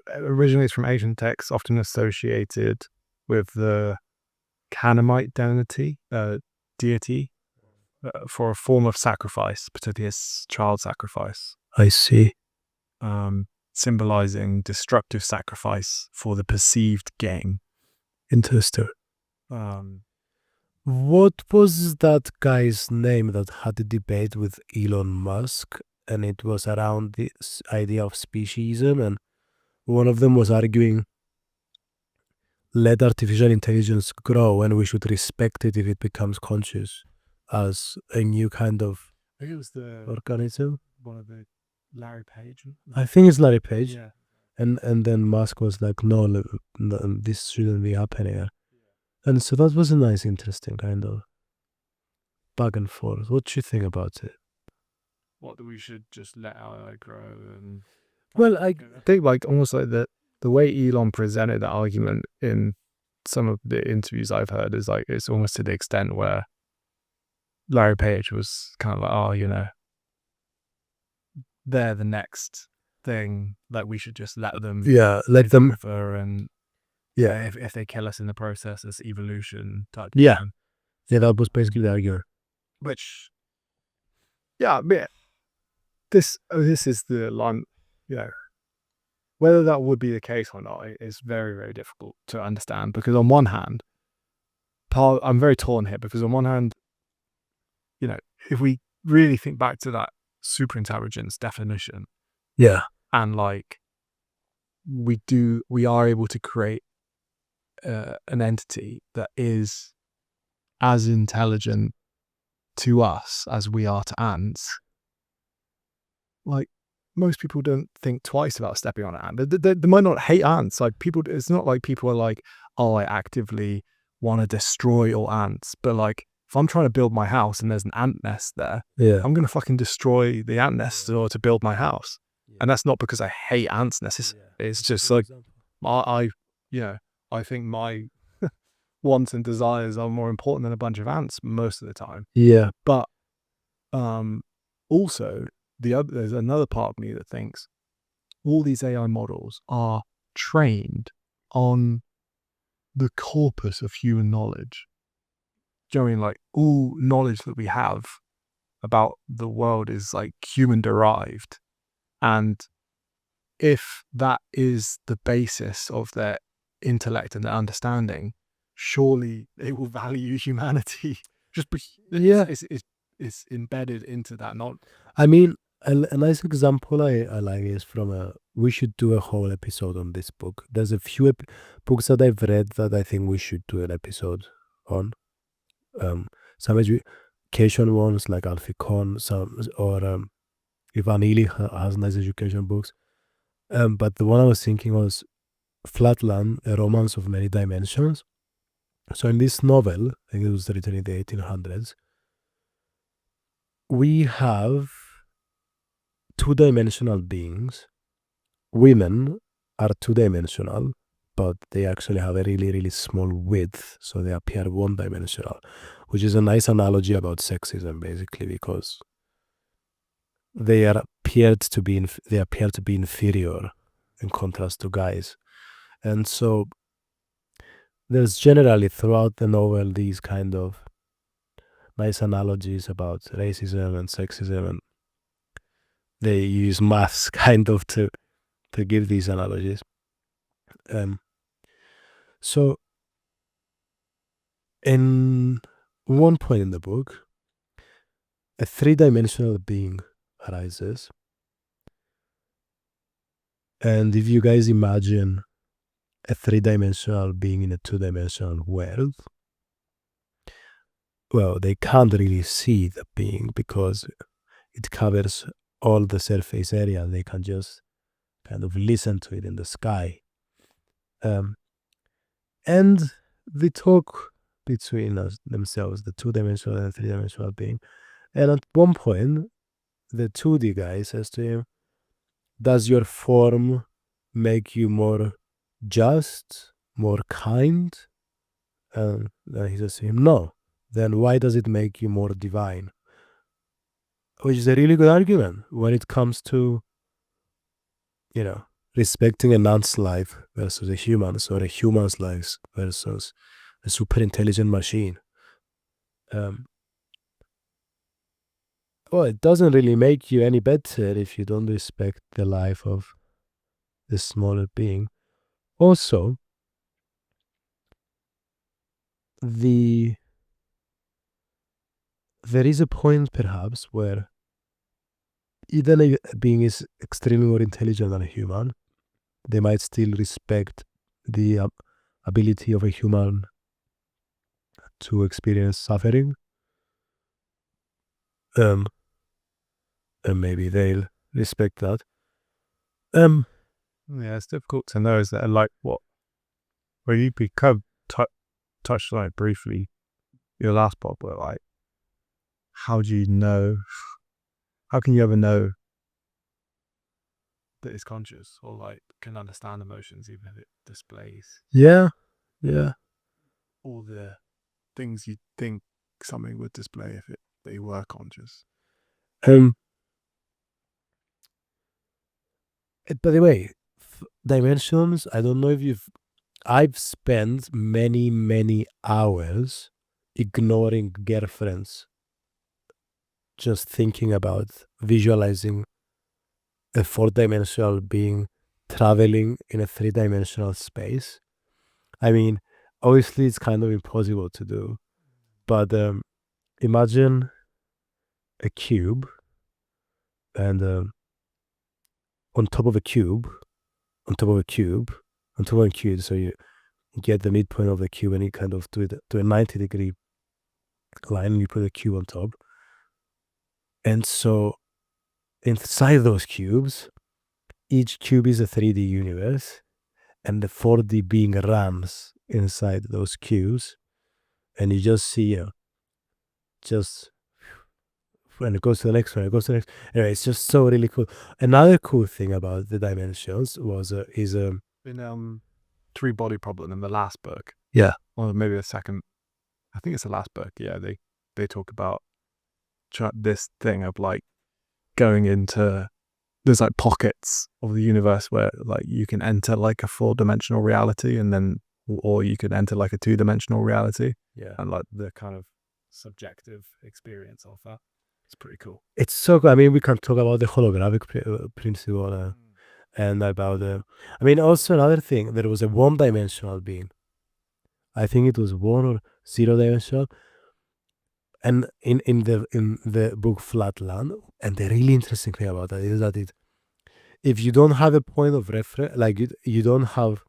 originally it's from Asian texts, often associated with the Canaanite deity for a form of sacrifice, particularly as child sacrifice,
I see.
symbolizing destructive sacrifice for the perceived gain.
Interesting.
Um,
What was that guy's name that had a debate with Elon Musk? And it was around this idea of speciesism. And one of them was arguing, let artificial intelligence grow and we should respect it if it becomes conscious as a new kind of
I think it was
organism.
one of the Larry Page.
I think it's Larry Page.
Yeah.
And then Musk was like, no, this shouldn't be happening. And so that was a nice, interesting kind of back and forth. What do you think about it?
What, that we should just let AI grow and...
Well,
I think like almost like the way Elon presented that argument in some of the interviews I've heard is like, it's almost to the extent where Larry Page was kind of like, oh, you know, they're the next thing, like we should just let them
let them.
and
Yeah,
if they kill us in the process, it's evolution type.
Yeah.
thing.
Yeah, that was basically the argument.
Which, yeah, I mean, this is the line, you know, whether that would be the case or not is very, very difficult to understand, because on one hand, I'm very torn here, because on one hand, you know, if we really think back to that superintelligence definition,
Yeah.
and like we are able to create an entity that is as intelligent to us as we are to ants, like most people don't think twice about stepping on an ant. They might not hate ants. Like people, it's not like people are like, oh, I actively want to destroy all ants. But like, if I'm trying to build my house and there's an ant nest there,
Yeah.
I'm going to fucking destroy the ant nest in order to build my house. And that's not because I hate ants necessarily. It's just like, I think my wants and desires are more important than a bunch of ants most of the time.
Yeah.
But also, there's another part of me that thinks all these AI models are trained on the corpus of human knowledge. Do you know what I mean? Like all knowledge that we have about the world is like human derived. And if that is the basis of their intellect and their understanding, surely they will value humanity. Just it's embedded into that. Not,
I mean, a nice example I like is from we should do a whole episode on this book. There's a few books that I've read that I think we should do an episode on. Some education ones like Alfie Kohn, or Ivan Illich has nice education books. But the one I was thinking was Flatland, A Romance of Many Dimensions. So in this novel, I think it was written in the 1800s, we have two-dimensional beings. Women are two-dimensional, but they actually have a really, really small width, so they appear one-dimensional, which is a nice analogy about sexism, basically, because they appear to be inferior in contrast to guys. And so there's generally throughout the novel these kind of nice analogies about racism and sexism, and they use maths kind of to give these analogies. So in one point in the book, a three-dimensional being arises. And if you guys imagine a three-dimensional being in a two-dimensional world, well, they can't really see the being because it covers all the surface area. They can just kind of listen to it in the sky. And they talk between themselves, the two-dimensional and three-dimensional being. And at one point, the 2D guy says to him, does your form make you more just, more kind? And then he says to him, no. Then why does it make you more divine? Which is a really good argument when it comes to, respecting an ant's life versus a human's, or a human's life versus a super intelligent machine. Well, it doesn't really make you any better if you don't respect the life of the smaller being. Also, there is a point perhaps where even a being is extremely more intelligent than a human, they might still respect the ability of a human to experience suffering. And maybe they'll respect that.
Yeah, it's difficult to know. Is that like what? Well, you kind of touched on it briefly. Your last pod, but like, how do you know? How can you ever know that it's conscious or like can understand emotions, even if it displays
Yeah.
all the things you think something would display if they were conscious?
By the way, dimensions, I don't know if I've spent many hours ignoring girlfriends, just thinking about visualizing a 4-dimensional being traveling in a 3-dimensional space. I mean, obviously it's kind of impossible to do, but imagine a cube and on top of a cube, so you get the midpoint of the cube and you kind of do a 90-degree line and you put a cube on top. And so inside those cubes, each cube is a 3D universe and the 4D being runs inside those cubes. And you just see, just when it goes to the next one, Anyway, it's just so really cool. Another cool thing about the dimensions is
In Three Body Problem in the last book.
Yeah.
Or maybe the second. I think it's the last book. Yeah, they talk about this thing of like going into, there's like pockets of the universe where like you can enter like a 4-dimensional reality and then, or you could enter like a 2-dimensional reality.
Yeah.
And like the kind of subjective experience of that. It's pretty cool.
It's so good. I mean, we can talk about the holographic principle and about I mean, also another thing, there was a 1-dimensional being. I think it was 1 or 0-dimensional. And in the book Flatland, and the really interesting thing about that is that if you don't have a point of reference, like you don't have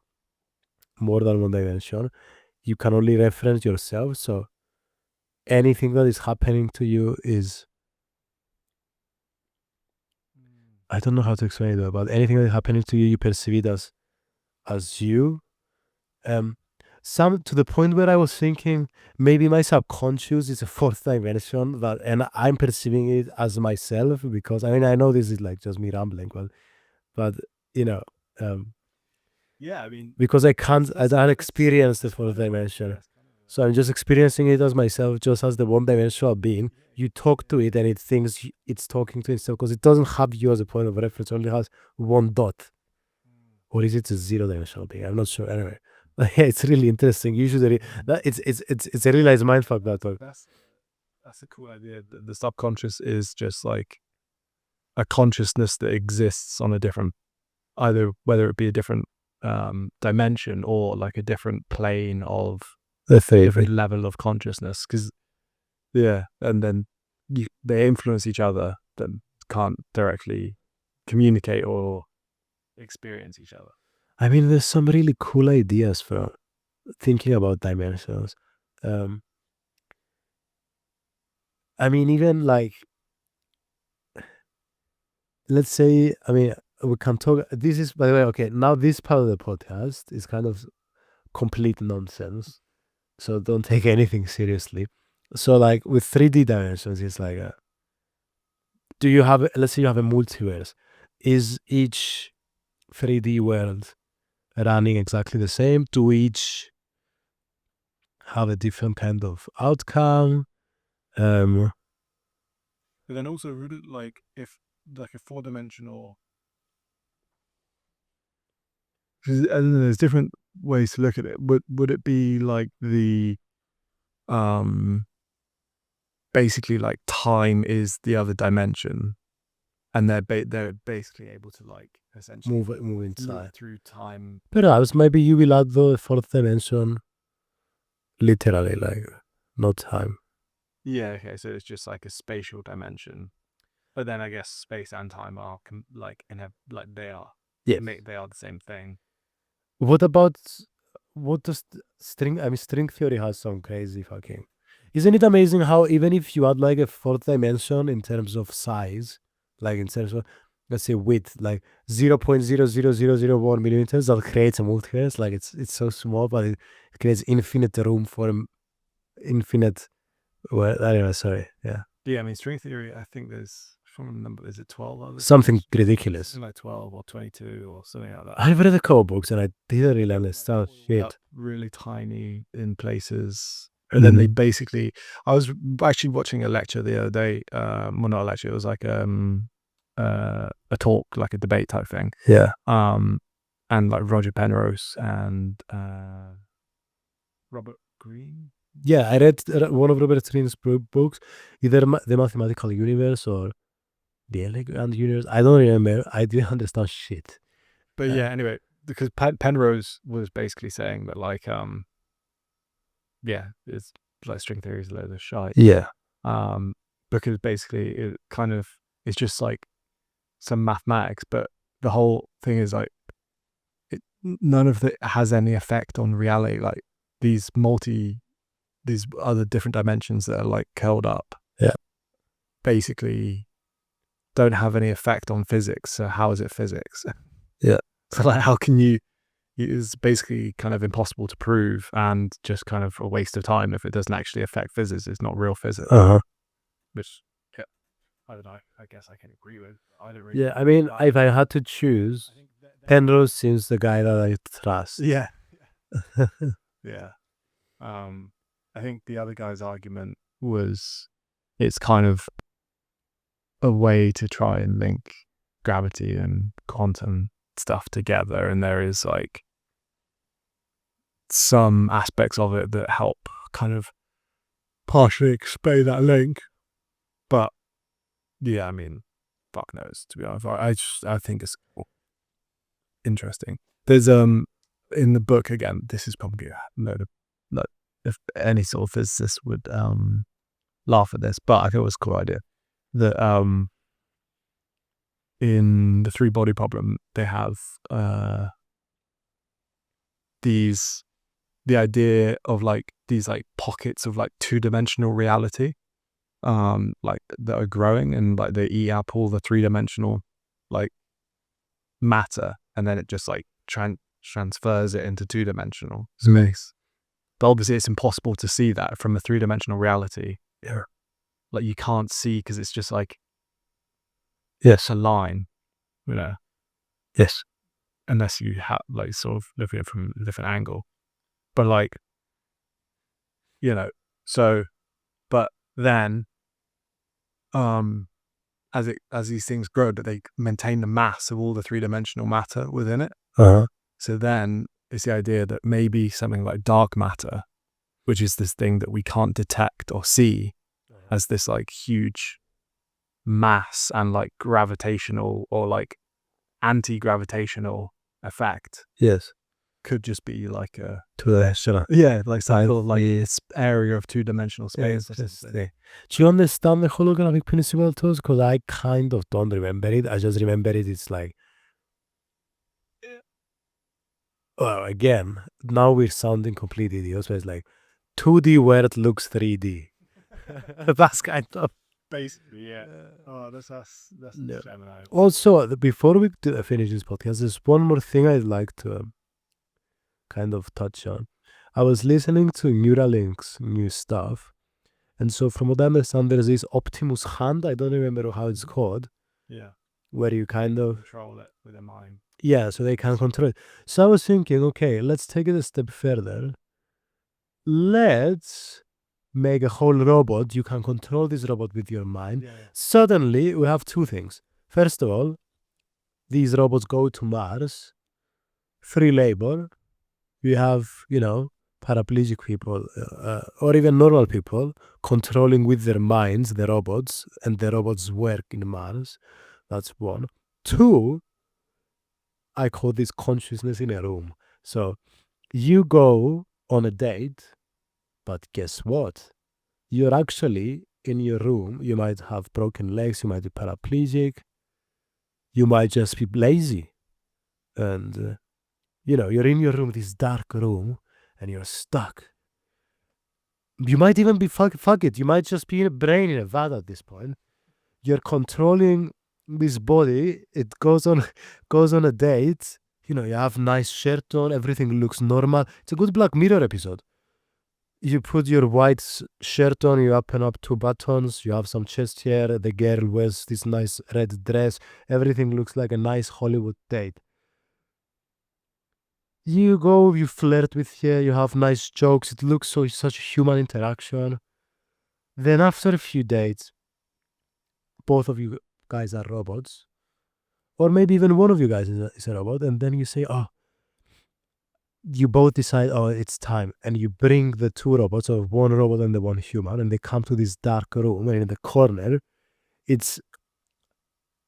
more than 1 dimension, you can only reference yourself. So anything that is happening to you is, I don't know how to explain it, but anything that is happening to you, you perceive it as you. Some to the point where I was thinking maybe my subconscious is a 4th dimension and I'm perceiving it as myself, because I mean I know this is like just me rambling, but you know,
Yeah, I mean,
because I can't experience the 4th dimension, so I'm just experiencing it as myself, just as the 1-dimensional being. You talk to it and it thinks it's talking to itself because it doesn't have you as a point of reference, it only has 1 dot. Or is it a 0-dimensional being? I'm not sure. Anyway, yeah, it's really interesting. Usually, it's a realized mindfuck that talk.
That's a cool idea. The subconscious is just like a consciousness that exists on a different, either whether it be a different dimension or like a different plane of
The favorite
level of consciousness. Because and then they influence each other, then can't directly communicate or experience each other.
I mean, there's some really cool ideas for thinking about dimensions. I mean, even like, let's say, I mean, we can talk. This is, by the way, okay. Now this part of the podcast is kind of complete nonsense, so don't take anything seriously. So, like with 3D dimensions, it's like, do you have? Let's say you have a multiverse. Is each 3D world running exactly the same? Do each have a different kind of outcome?
But then also, like if like a 4-dimensional, and there's different ways to look at it. Would it be like the basically like time is the other dimension, and they're basically able to like essentially
Move
move
inside.
through time.
Perhaps maybe you will add the fourth dimension literally, like not time.
Yeah, okay, so it's just like a spatial dimension, but then I guess space and time are they are
Yeah.
they are the same thing.
What does string? I mean, string theory has some crazy fucking. Isn't it amazing how even if you add like a fourth dimension in terms of size, like in terms of let's say width, like 0.00001 millimeters, that creates a multiverse. Like it's so small, but it creates infinite room for infinite. Well, anyway, sorry. Yeah,
Yeah, I mean string theory. I think there's from a number. Is it 12? Other
something
dimensions?
ridiculous.
Something like 12 or 22 or something like that.
I've read the comic books and I didn't really understand shit.
Yep, really tiny in places. And then they basically, I was actually watching a lecture the other day. Well, not a lecture. It was like a talk, like a debate type thing.
Yeah.
And like Roger Penrose and Robert Greene.
Yeah, I read one of Robert Greene's books, either The Mathematical Universe or The Elegant Universe. I don't remember. I didn't understand shit.
But yeah, anyway, because Penrose was basically saying that like, yeah, it's like string theory is a load of shite.
Yeah.
Because basically it kind of, it's just like some mathematics, but the whole thing is like, none of it has any effect on reality. Like these other different dimensions that are like curled up.
Yeah.
Basically don't have any effect on physics. So how is it physics?
Yeah.
So like, how can you, it's basically kind of impossible to prove and just kind of a waste of time if it doesn't actually affect physics. It's not real physics. Which, yeah, I don't know. I guess I can agree with. I don't really.
Yeah, I mean, if I had to choose, Penrose seems the guy that I trust.
Yeah. Yeah. I think the other guy's argument was it's kind of a way to try and link gravity and quantum stuff together, and there is like some aspects of it that help kind of partially explain that link. But yeah, I mean, fuck knows, to be honest. I think it's interesting. There's in the book, again, this is probably a load of, like, if any sort of physicist would laugh at this, but I thought it was a cool idea that in the three body problem they have the idea of like these like pockets of like two-dimensional reality like that are growing, and like they eat up all the three-dimensional like matter, and then it just like transfers it into two-dimensional space. But obviously it's impossible to see that from a three-dimensional reality.
Yeah.
Like you can't see because it's just like,
Yes.
a line, you know,
Yes.
unless you have like sort of look at it from a different angle. But like, you know, so, but then as these things grow, that they maintain the mass of all the three-dimensional matter within it. So then it's the idea that maybe something like dark matter, which is this thing that we can't detect or see, as this like huge mass and like gravitational or like anti-gravitational effect,
Yes.
could just be like a
Two-dimensional.
yeah, like some sort of like this area of two-dimensional space.
Interesting. Do you understand the holographic principle too? Because I kind of don't remember it. I just remember it. It's like, well, again, now we're sounding complete idiots. But it's like 2D word looks 3D. That's kind of.
Basically, yeah. Oh, that's
No.
Gemini.
Also, before we finish this podcast, there's one more thing I'd like to kind of touch on. I was listening to Neuralink's new stuff, and so from what I understand, there's this Optimus hand. I don't remember how it's called,
Yeah,
where you kind of
control it with a mind.
yeah, so they can control it. So I was thinking, okay, let's take it a step further. Let's make a whole robot. You can control this robot with your mind.
Yeah.
Suddenly, we have two things. First of all, these robots go to Mars, free labor. you have, paraplegic people or even normal people controlling with their minds the robots, and the robots work in Mars. That's one. Two, I call this consciousness in a room. So you go on a date, but guess what? You're actually in your room. You might have broken legs, you might be paraplegic, you might just be lazy. And, you're in your room, this dark room, and you're stuck. You might even be, fuck it, you might just be in a brain in a vat at this point. You're controlling this body. It goes on a date. You have nice shirt on, everything looks normal. It's a good Black Mirror episode. You put your white shirt on, you open up 2 buttons, you have some chest hair, the girl wears this nice red dress, everything looks like a nice Hollywood date. You go, you flirt with her, you have nice jokes, it looks such a human interaction. Then after a few dates, both of you guys are robots, or maybe even one of you guys is a robot, and then you say, you both decide, it's time, and you bring the 2 robots, or one robot and the one human, and they come to this dark room, and in the corner, it's,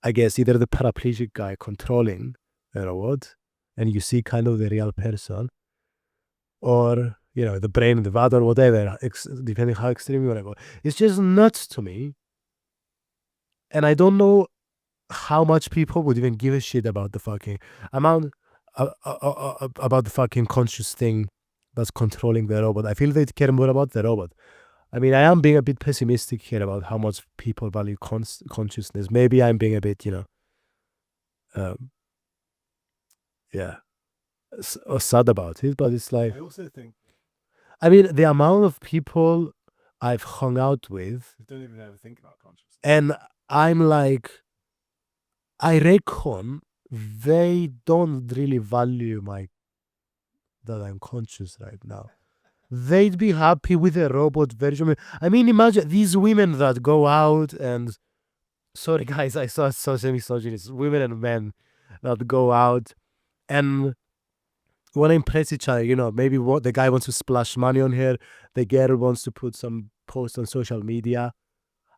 I guess, either the paraplegic guy controlling the robot, and you see kind of the real person, or, the brain in the vat or whatever, depending how extreme you want to go. It's just nuts to me. And I don't know how much people would even give a shit about the fucking amount, about the fucking conscious thing that's controlling the robot. I feel they care more about the robot. I mean, I am being a bit pessimistic here about how much people value consciousness. Maybe I'm being a bit, sad about it, but it's like,
I also think
I mean, the amount of people I've hung out with,
I don't even ever think about consciousness.
and I'm like, I reckon they don't really value that I'm conscious right now. They'd be happy with a robot version. I mean, imagine these women that go out and, sorry guys, I saw social misogynist, women and men that go out and want to impress each other. Maybe what the guy wants to splash money on her, the girl wants to put some post on social media.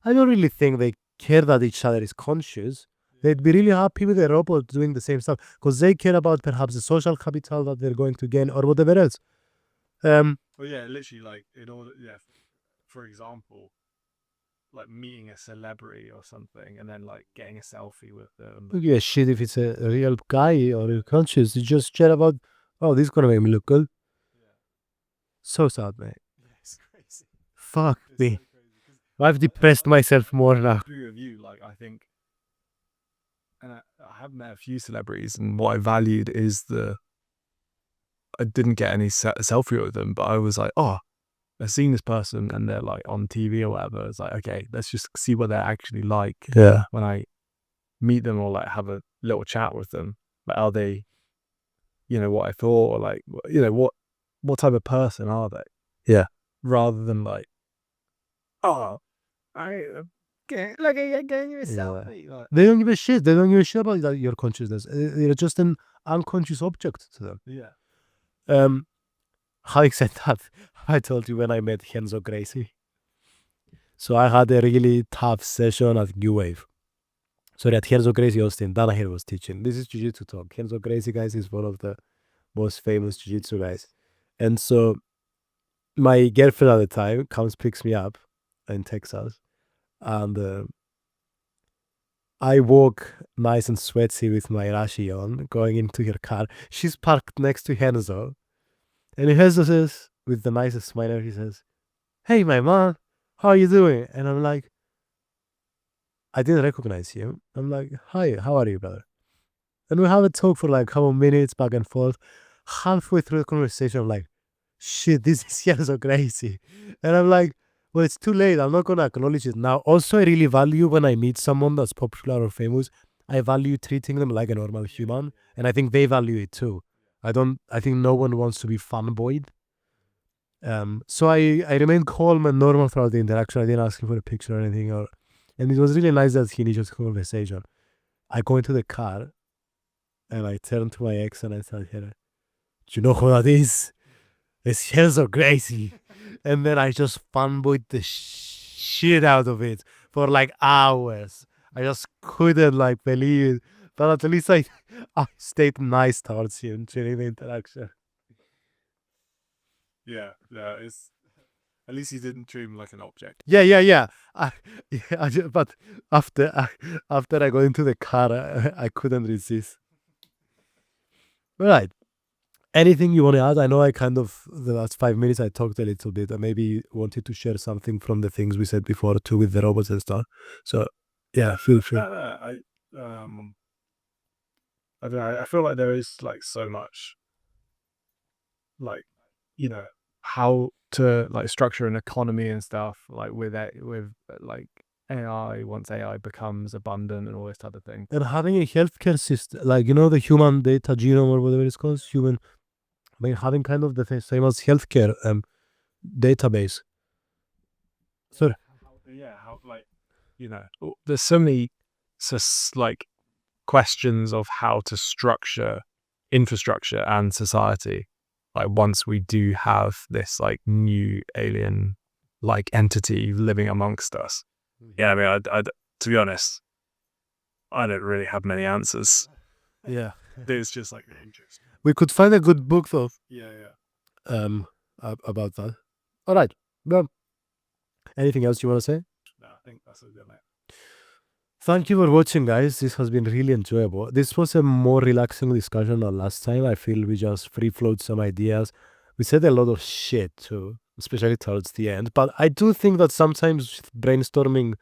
I don't really think they care that each other is conscious. They'd be really happy with a robot doing the same stuff because they care about perhaps the social capital that they're going to gain or whatever else.
Well, yeah, literally, like, for example, like meeting a celebrity or something and then like getting a selfie with them.
Don't give a shit if it's a real guy or a conscious. You just care about, this is going to make me look good. So sad, mate.
It's crazy.
Fuck me.
So crazy.
I've depressed myself more now.
I agree with you. Like, I think, and I have met a few celebrities, and what I valued is I didn't get any selfie with them, but I was like, I've seen this person and they're like on TV or whatever. It's like, okay, let's just see what they're actually like.
Yeah.
When I meet them or like have a little chat with them, like, are they, what I thought, or like, what type of person are they?
Yeah.
Rather than like, look at getting you a selfie. Like,
They don't give a shit. They don't give a shit about your consciousness. You're just an unconscious object to them.
yeah.
Having said that, I told you when I met Kenzo Gracie. So I had a really tough session at New Wave. Sorry, at Kenzo Gracie Austin, Dana here was teaching. This is Jiu-Jitsu talk. Kenzo Gracie, guys, is one of the most famous Jiu-Jitsu guys. And so my girlfriend at the time picks me up in Texas. And I walk nice and sweaty with my Rashi on, going into her car. She's parked next to Henzo. And Henzo says, with the nicest smile, he says, "Hey, my man, how are you doing?" And I'm like, I didn't recognize him. I'm like, "Hi, how are you, brother?" And we have a talk for like a couple minutes, back and forth. Halfway through the conversation, I'm like, shit, this is Henzo Gracie. And I'm like, well, it's too late. I'm not going to acknowledge it now. Also, I really value when I meet someone that's popular or famous, I value treating them like a normal human. And I think they value it too. I think no one wants to be fanboyed. So I remained calm and normal throughout the interaction. I didn't ask him for a picture or anything. And it was really nice that he initiated the conversation. I go into the car and I turn to my ex and I tell her, you know who that is? It's Herzog Gracie. And then I just fanboyed the shit out of it for like hours. I just couldn't like believe it. But at least I stayed nice towards him during the interaction.
Yeah, it's at least you didn't treat him like an object.
Yeah. But after I got into the car, I couldn't resist. All right. Anything you want to add? I know I kind of, the last 5 minutes I talked a little bit. I maybe wanted to share something from the things we said before too with the robots and stuff. So yeah, feel free.
I don't know. I feel like there is like so much, like, you know, how to like structure an economy and stuff, like with like AI, once AI becomes abundant and all this type of thing.
And having a healthcare system, like, you know, the human data genome or whatever it's called, having kind of the same as healthcare database. Sorry.
Yeah, how, like, you know, there's so many like questions of how to structure infrastructure and society, like once we do have this like new alien like entity living amongst us. Yeah, I mean, I to be honest, I don't really have many answers.
Yeah.
It's just like interesting.
We could find a good book though.
Yeah.
About that. All right. Well, anything else you want to say?
No, I think that's a good night.
Thank you for watching, guys. This has been really enjoyable. This was a more relaxing discussion than last time. I feel we just free flowed some ideas. We said a lot of shit too, especially towards the end. But I do think that sometimes brainstorming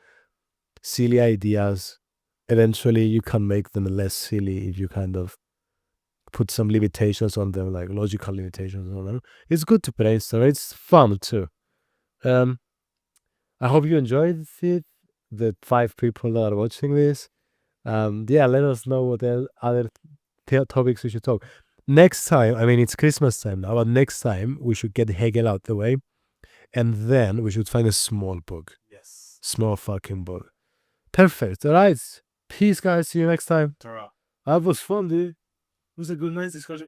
silly ideas, eventually you can make them less silly if you kind of put some limitations on them, like logical limitations on them. It's good to brainstorm. It's fun too. I hope you enjoyed it. The 5 people that are watching this. Yeah, let us know what other topics we should talk. Next time, I mean, it's Christmas time now, but next time we should get Hegel out the way. And then we should find a small book.
Yes.
Small fucking book. Perfect. All right. Peace, guys. See you next time.
Ta-ra.
That was fun, dude.
It was a good night discussion.